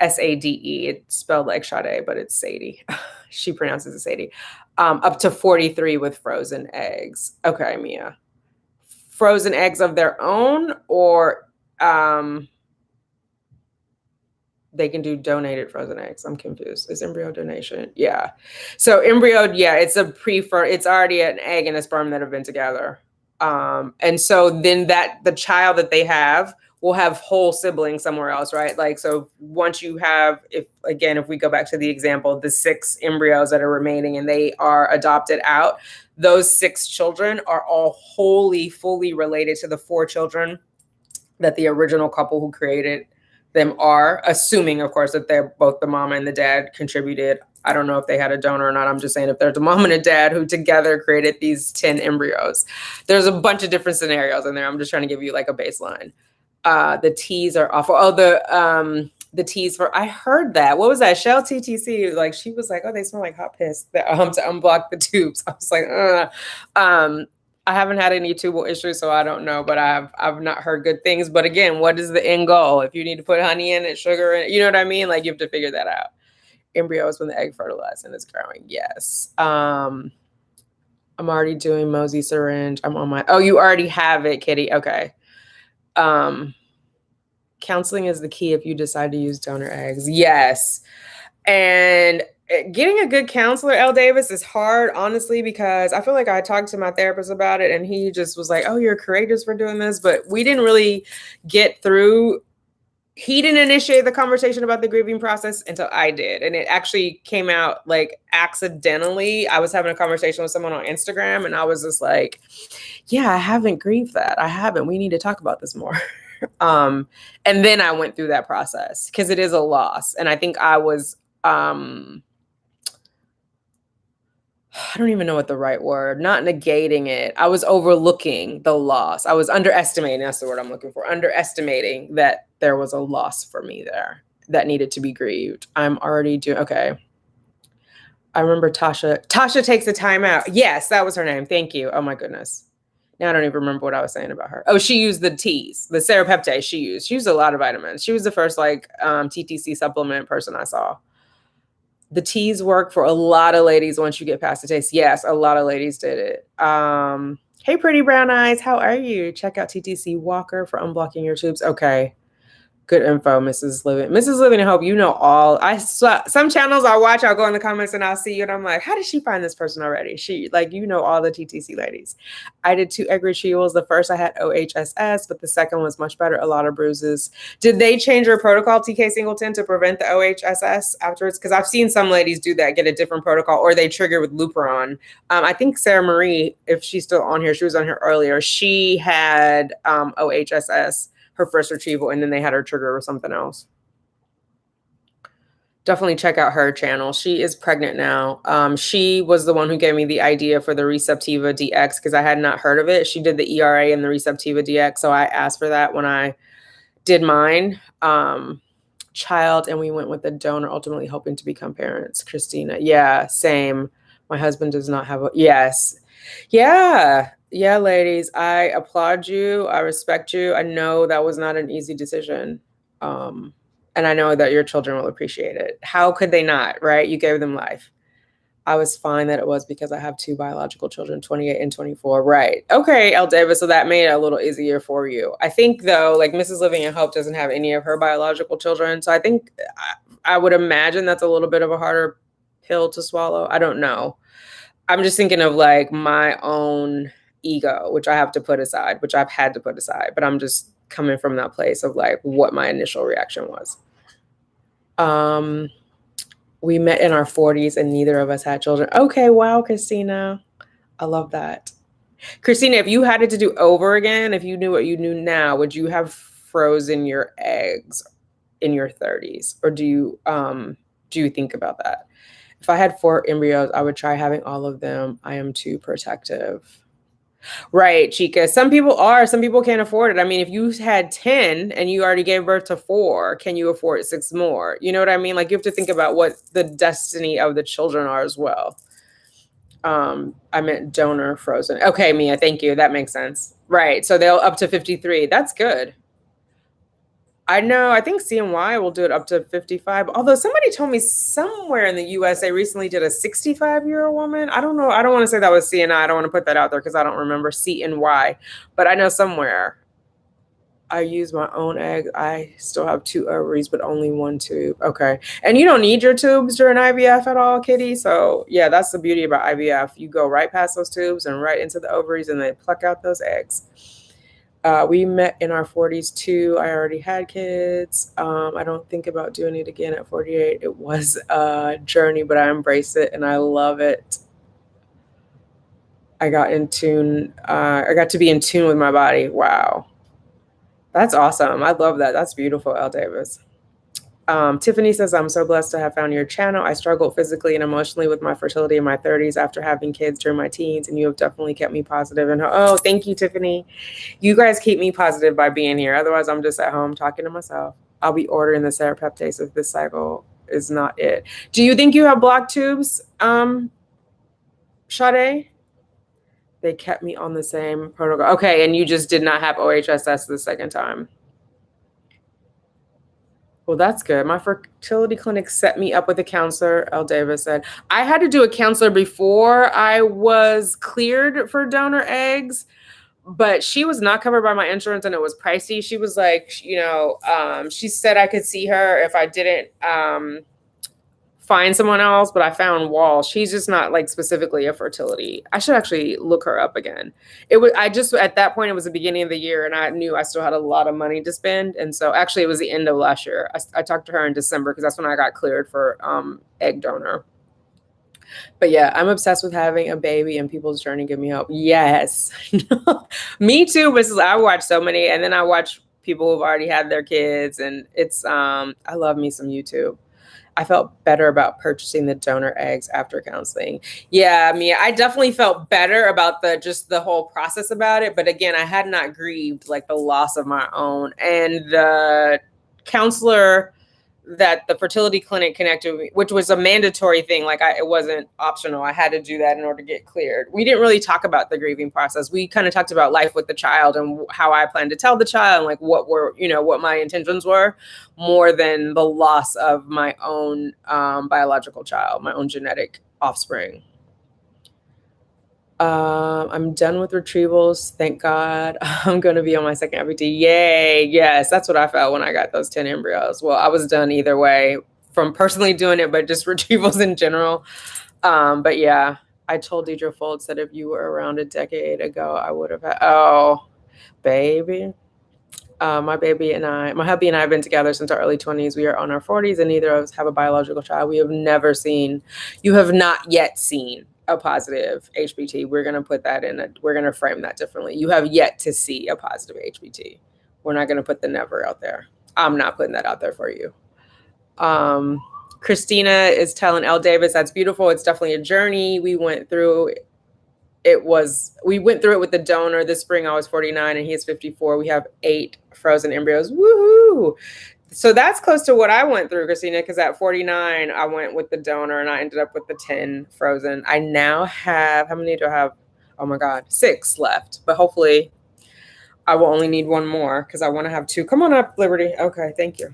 Sade. It's spelled like Sade, but it's Sadie. She pronounces it Sadie. Up to 43 with frozen eggs. Okay, Mia. Frozen eggs of their own, or they can do donated frozen eggs. I'm confused. Is embryo donation? Yeah. So embryo, yeah, it's it's already an egg and a sperm that have been together. And so then the child that they have will have whole siblings somewhere else, right? Like, so once you have, if we go back to the example, the 6 embryos that are remaining and they are adopted out, those 6 children are all fully related to the 4 children that the original couple who created them are, assuming, of course, that they're both the mom and the dad contributed. I don't know if they had a donor or not. I'm just saying, if there's a mom and a dad who together created these 10 embryos, there's a bunch of different scenarios in there. I'm just trying to give you like a baseline. The T's are awful. Oh, the T's for, I heard that. What was that? Shell TTC. Like, she was like, oh, they smell like hot piss to unblock the tubes. I was like, I haven't had any tubal issues, so I don't know, but I've not heard good things. But again, what is the end goal? If you need to put honey in it, sugar in it, you know what I mean? Like, you have to figure that out. Embryos when the egg fertilized and is growing. Yes. I'm already doing Mosey syringe. I'm on oh, you already have it, Kitty. Okay. Counseling is the key if you decide to use donor eggs. Yes. And getting a good counselor, L. Davis, is hard, honestly, because I feel like I talked to my therapist about it and he just was like, oh, you're courageous for doing this. But we didn't really get through. He didn't initiate the conversation about the grieving process until I did. And it actually came out like accidentally. I was having a conversation with someone on Instagram and I was just like, yeah, I haven't grieved that. I haven't. We need to talk about this more. And then I went through that process because it is a loss. And I think I was, I don't even know what the right word, not negating it. I was overlooking the loss. I was underestimating, that's the word I'm looking for, underestimating that there was a loss for me there that needed to be grieved. I'm already doing, okay. I remember Tasha. Tasha takes a time out. Yes, that was her name. Thank you. Oh my goodness. Now I don't even remember what I was saying about her. Oh, she used the teas, the serapeptase she used. She used a lot of vitamins. She was the first like TTC supplement person I saw. The teas work for a lot of ladies once you get past the taste. Yes, a lot of ladies did it. Hey, pretty brown eyes. How are you? Check out TTC Walker for unblocking your tubes. Okay. Good info, Mrs. Living. Mrs. Living, I hope you know all. Some channels I watch, I'll go in the comments and I'll see you, and I'm like, how did she find this person already? She like, you know, all the TTC ladies. I did 2 egg retrievals. The first I had OHSS, but the second was much better. A lot of bruises. Did they change your protocol, TK Singleton, to prevent the OHSS afterwards? Because I've seen some ladies do that, get a different protocol, or they trigger with Luperon. I think Sarah Marie, if she's still on here, she was on here earlier. She had OHSS. Her first retrieval, and then they had her trigger with something else. Definitely check out her channel. She is pregnant now. She was the one who gave me the idea for the Receptiva DX because I had not heard of it. She did the ERA and the Receptiva DX, so I asked for that when I did mine. Child, and we went with the donor, ultimately hoping to become parents. Christina, yeah, same. My husband does not have a, yes. Yeah. Yeah, ladies, I applaud you. I respect you. I know that was not an easy decision. And I know that your children will appreciate it. How could they not, right? You gave them life. I was fine that it was because I have 2 biological children, 28 and 24. Right. Okay, El Davis. So that made it a little easier for you. I think, though, like Mrs. Living in Hope doesn't have any of her biological children. So I think I would imagine that's a little bit of a harder pill to swallow. I don't know. I'm just thinking of like my own ego, which I have to put aside, which I've had to put aside, but I'm just coming from that place of like what my initial reaction was. We met in our 40s and neither of us had children. Okay, wow, Christina. I love that. Christina, if you had it to do over again, if you knew what you knew now, would you have frozen your eggs in your 30s? Or do you think about that? If I had 4 embryos, I would try having all of them. I am too protective. Right, Chica. Some people can't afford it. I mean, if you had 10 and you already gave birth to 4, can you afford 6 more? You know what I mean? Like you have to think about what the destiny of the children are as well. I meant donor frozen. Okay, Mia, thank you. That makes sense. Right. So they'll up to 53. That's good. I know. I think CNY will do it up to 55. Although somebody told me somewhere in the US they recently did a 65-year-old woman. I don't know. I don't want to say that was CNI. I don't want to put that out there because I don't remember CNY. But I know somewhere. I use my own eggs. I still have 2 ovaries, but only 1 tube. Okay. And you don't need your tubes during IVF at all, Kitty. So yeah, that's the beauty about IVF. You go right past those tubes and right into the ovaries and they pluck out those eggs. We met in our 40s too. I already had kids. I don't think about doing it again at 48. It was a journey, but I embrace it and I love it. I got to be in tune with my body. Wow. That's awesome. I love that. That's beautiful, El Davis. Tiffany says, I'm so blessed to have found your channel. I struggled physically and emotionally with my fertility in my 30s after having kids during my teens, and you have definitely kept me positive. And oh, thank you, Tiffany. You guys keep me positive by being here. Otherwise, I'm just at home talking to myself. I'll be ordering the serapeptase if this cycle is not it. Do you think you have blocked tubes, Sade? They kept me on the same protocol. Okay, and you just did not have OHSS the second time. Well, that's good. My fertility clinic set me up with a counselor, El Davis said. I had to do a counselor before I was cleared for donor eggs, but she was not covered by my insurance and it was pricey. She was like, she said I could see her if I didn't find someone else, but I found Wall. She's just not like specifically a fertility. I should actually look her up again. At that point, it was the beginning of the year and I knew I still had a lot of money to spend. And so actually it was the end of last year. I talked to her in December because that's when I got cleared for egg donor. But yeah, I'm obsessed with having a baby and people's journey give me hope. Yes. Me too, Mrs. I watch so many and then I watch people who've already had their kids and it's, I love me some YouTube. I felt better about purchasing the donor eggs after counseling. Yeah, I definitely felt better about the whole process about it. But again, I had not grieved like the loss of my own. And the counselor that the fertility clinic connected with me, which was a mandatory thing. Like it wasn't optional. I had to do that in order to get cleared. We didn't really talk about the grieving process. We kind of talked about life with the child and how I planned to tell the child and like what my intentions were, more than the loss of my own biological child, my own genetic offspring. I'm done with retrievals. Thank God. I'm going to be on my second FET. Yay. Yes. That's what I felt when I got those 10 embryos. Well, I was done either way from personally doing it, but just retrievals in general. But yeah, I told Deidre Folds that if you were around a decade ago, I would have had, oh, baby. My hubby and I have been together since our early 20s. We are on our 40s and neither of us have a biological child. You have not yet seen a positive HBT. We're going to put that we're going to frame that differently. You have yet to see a positive HBT. We're not going to put the never out there. I'm not putting that out there for you. Christina is telling L. Davis, that's beautiful. It's definitely a journey. We went through it with the donor this spring. I was 49 and he is 54. We have 8 frozen embryos. Woohoo! So that's close to what I went through, Christina, because at 49, I went with the donor and I ended up with the 10 frozen. I now have, how many do I have? Oh my God, 6 left. But hopefully I will only need 1 more because I want to have 2. Come on up, Liberty. Okay, thank you.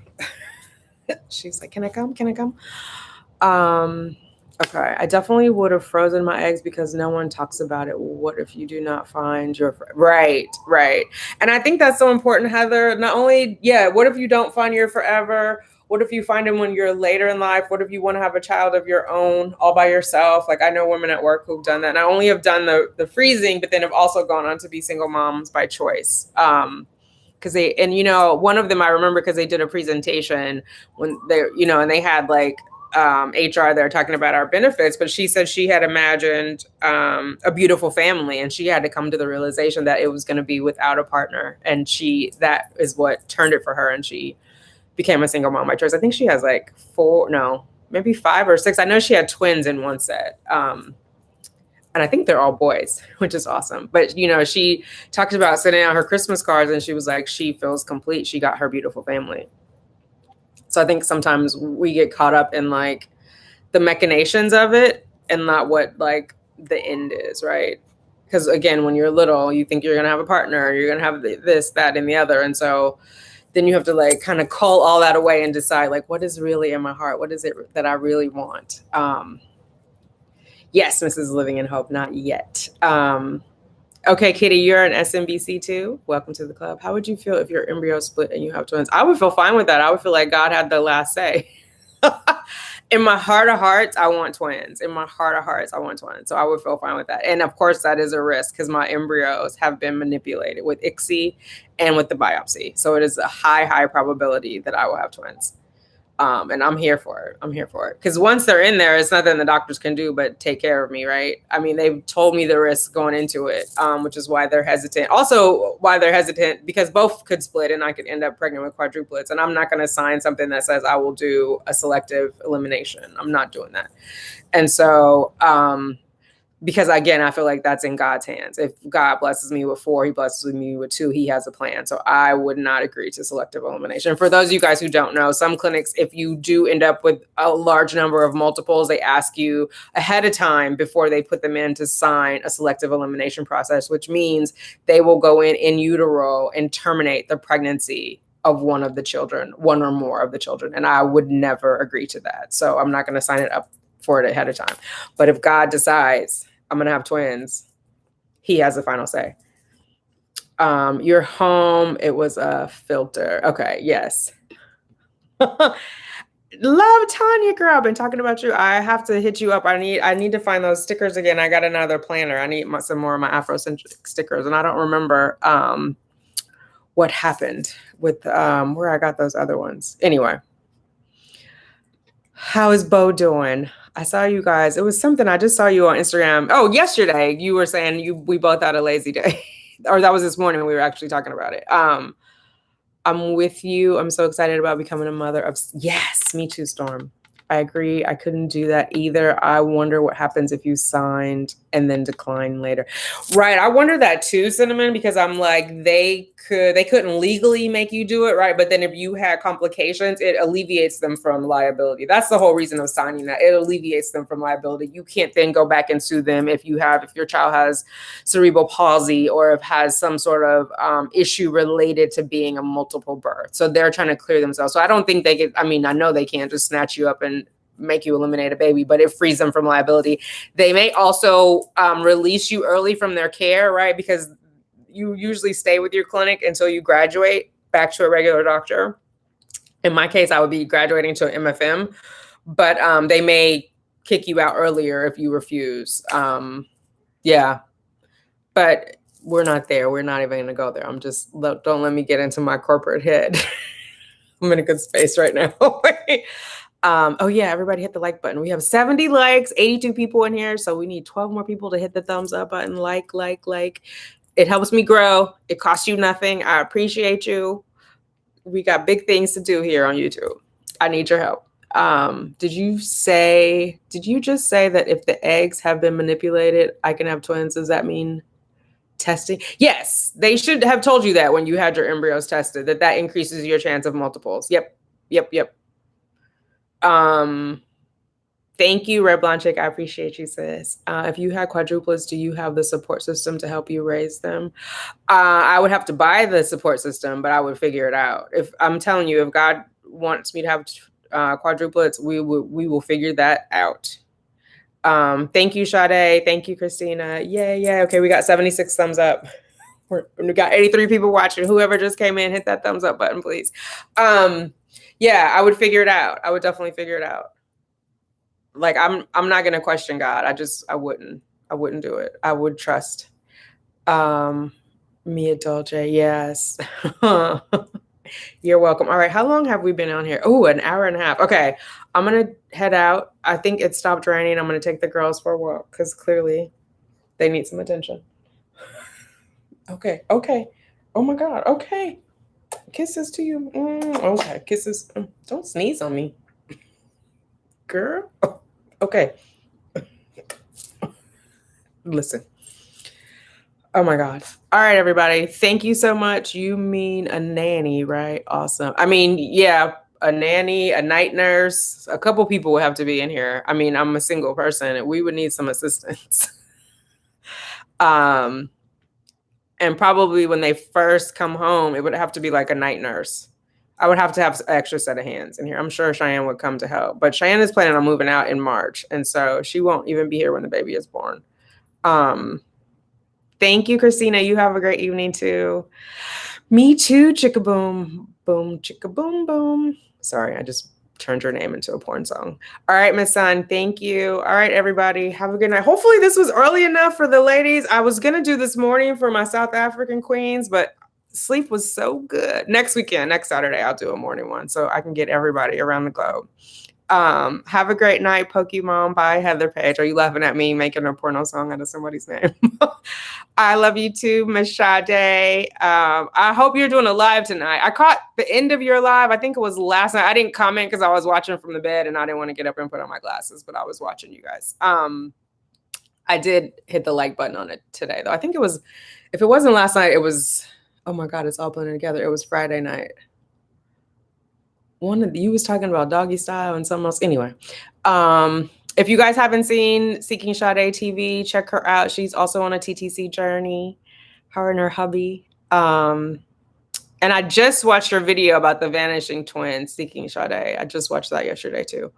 She's like, can I come? Can I come? Okay, I definitely would have frozen my eggs because no one talks about it. What if you do not find your right? And I think that's so important, Heather. Not only, what if you don't find your forever? What if you find them when you're later in life? What if you want to have a child of your own all by yourself? Like I know women at work who've done that. Not only have done the freezing, but then have also gone on to be single moms by choice. Because one of them I remember because they did a presentation when and they had like HR there talking about our benefits, but she said she had imagined a beautiful family and she had to come to the realization that it was going to be without a partner. And that is what turned it for her. And she became a single mom by choice. I think she has like 5 or 6. I know she had twins in one set. And I think they're all boys, which is awesome. But, she talked about sending out her Christmas cards and she was like, she feels complete. She got her beautiful family. So I think sometimes we get caught up in like the machinations of it and not what like the end is, right? Because again, when you're little, you think you're going to have a partner, you're going to have this, that, and the other. And so then you have to like kind of cull all that away and decide like, what is really in my heart? What is it that I really want? Yes, Mrs. Living in Hope, not yet. Okay, Kitty, you're an SMBC too. Welcome to the club. How would you feel if your embryo split and you have twins? I would feel fine with that. I would feel like God had the last say. In my heart of hearts, I want twins. In my heart of hearts, I want twins. So I would feel fine with that. And of course, that is a risk because my embryos have been manipulated with ICSI and with the biopsy. So it is a high probability that I will have twins. And I'm here for it. Because once they're in there, it's nothing the doctors can do but take care of me, right? I mean, they've told me the risk going into it, which is why they're hesitant. Also, why they're hesitant, because both could split and I could end up pregnant with quadruplets. And I'm not going to sign something that says I will do a selective elimination. I'm not doing that. And so, because again, I feel like that's in God's hands. If God blesses me with 4, he blesses me with 2, he has a plan. So I would not agree to selective elimination. For those of you guys who don't know, some clinics, if you do end up with a large number of multiples, they ask you ahead of time before they put them in to sign a selective elimination process, which means they will go in utero and terminate the pregnancy of one of the children, one or more of the children. And I would never agree to that. So I'm not going to sign it up for it ahead of time. But if God decides I'm going to have twins, he has the final say. Your home, it was a filter. Okay, yes. Love Tanya, girl. I've been talking about you. I have to hit you up. I need to find those stickers again. I got another planner. I need some more of my Afrocentric stickers. And I don't remember what happened with where I got those other ones. Anyway. How is Bo doing? I saw you guys. It was something. I just saw you on Instagram. Oh, yesterday you were saying we both had a lazy day. Or that was this morning when we were actually talking about it. I'm with you. I'm so excited about becoming a mother of. Yes, me too, Storm. I agree. I couldn't do that either. I wonder what happens if you signed and then decline later. Right. I wonder that too, Cinnamon, because I'm like, they couldn't legally make you do it, right? But then if you had complications, it alleviates them from liability. That's the whole reason of signing that. It alleviates them from liability. You can't then go back and sue them if your child has cerebral palsy or if has some sort of issue related to being a multiple birth. So they're trying to clear themselves. So I don't think they could, I mean, I know they can't just snatch you up and make you eliminate a baby, but it frees them from liability. They may also release you early from their care, right? Because you usually stay with your clinic until you graduate back to a regular doctor. In my case, I would be graduating to an MFM, but they may kick you out earlier if you refuse. Yeah, but we're not there. We're not even going to go there. Don't let me get into my corporate head. I'm in a good space right now. Oh yeah, everybody hit the like button. We have 70 likes, 82 people in here. So we need 12 more people to hit the thumbs up button. Like. It helps me grow. It costs you nothing. I appreciate you. We got big things to do here on YouTube. I need your help. Did you just say that if the eggs have been manipulated, I can have twins? Does that mean testing? Yes, they should have told you that when you had your embryos tested, that increases your chance of multiples. Yep. Thank you, Red Blonde Chick. I appreciate you, sis. If you had quadruplets, do you have the support system to help you raise them? I would have to buy the support system, but I would figure it out. If I'm telling you, if God wants me to have quadruplets, we will figure that out. Thank you, Sade. Thank you, Christina. Yeah. Okay, we got 76 thumbs up. We got 83 people watching. Whoever just came in, hit that thumbs up button, please. Yeah, I would figure it out. I would definitely figure it out. Like I'm not gonna question God. I wouldn't do it. I would trust. Mia Dolce, yes. You're welcome. All right, how long have we been on here? Oh, an hour and a half. Okay, I'm gonna head out. I think it stopped raining. I'm gonna take the girls for a walk because clearly they need some attention. Okay. Oh my God. Okay. Kisses to you. Okay, kisses. Don't sneeze on me, girl. Okay. Listen. Oh my God. All right, everybody. Thank you so much. You mean a nanny, right? Awesome. I mean, yeah, a nanny, a night nurse, a couple people would have to be in here. I mean, I'm a single person and we would need some assistance. And probably when they first come home, it would have to be like a night nurse. I would have to have an extra set of hands in here. I'm sure Cheyenne would come to help, but Cheyenne is planning on moving out in March. And so she won't even be here when the baby is born. Thank you, Christina. You have a great evening too. Me too, chicka boom, boom, chicka boom, boom. Sorry, I just turned your name into a porn song. All right, Miss Sun, thank you. All right, everybody, have a good night. Hopefully this was early enough for the ladies. I was gonna do this morning for my South African queens, but sleep was so good. Next Saturday, I'll do a morning one so I can get everybody around the globe. Have a great night, Pokemon. Bye, Heather Page. Are you laughing at me making a porno song out of somebody's name? I love you too, Miss Sade. I hope you're doing a live tonight. I caught the end of your live. I think it was last night. I didn't comment because I was watching from the bed and I didn't want to get up and put on my glasses, but I was watching you guys. I did hit the like button on it today, though. I think it was, if it wasn't last night, it was, oh my God, it's all blending together. It was Friday night. One of you was talking about doggy style and something else. Anyway, if you guys haven't seen Seeking Sade TV, check her out. She's also on a TTC journey, her and her hubby. And I just watched her video about the vanishing twins, Seeking Sade. I just watched that yesterday too.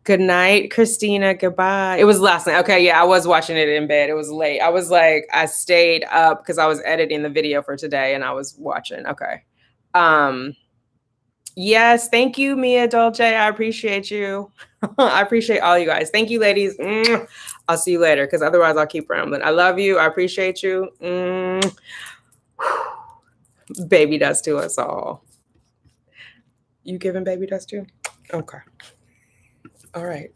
Good night, Christina. Goodbye. It was last night. Okay, yeah, I was watching it in bed. It was late. I stayed up because I was editing the video for today and I was watching. Okay. Yes, thank you, Mia Dolce. I appreciate you. I appreciate all you guys. Thank you, ladies. I'll see you later because otherwise I'll keep rambling. I love you. I appreciate you. Baby dust to us all. You giving baby dust too? Okay. All right.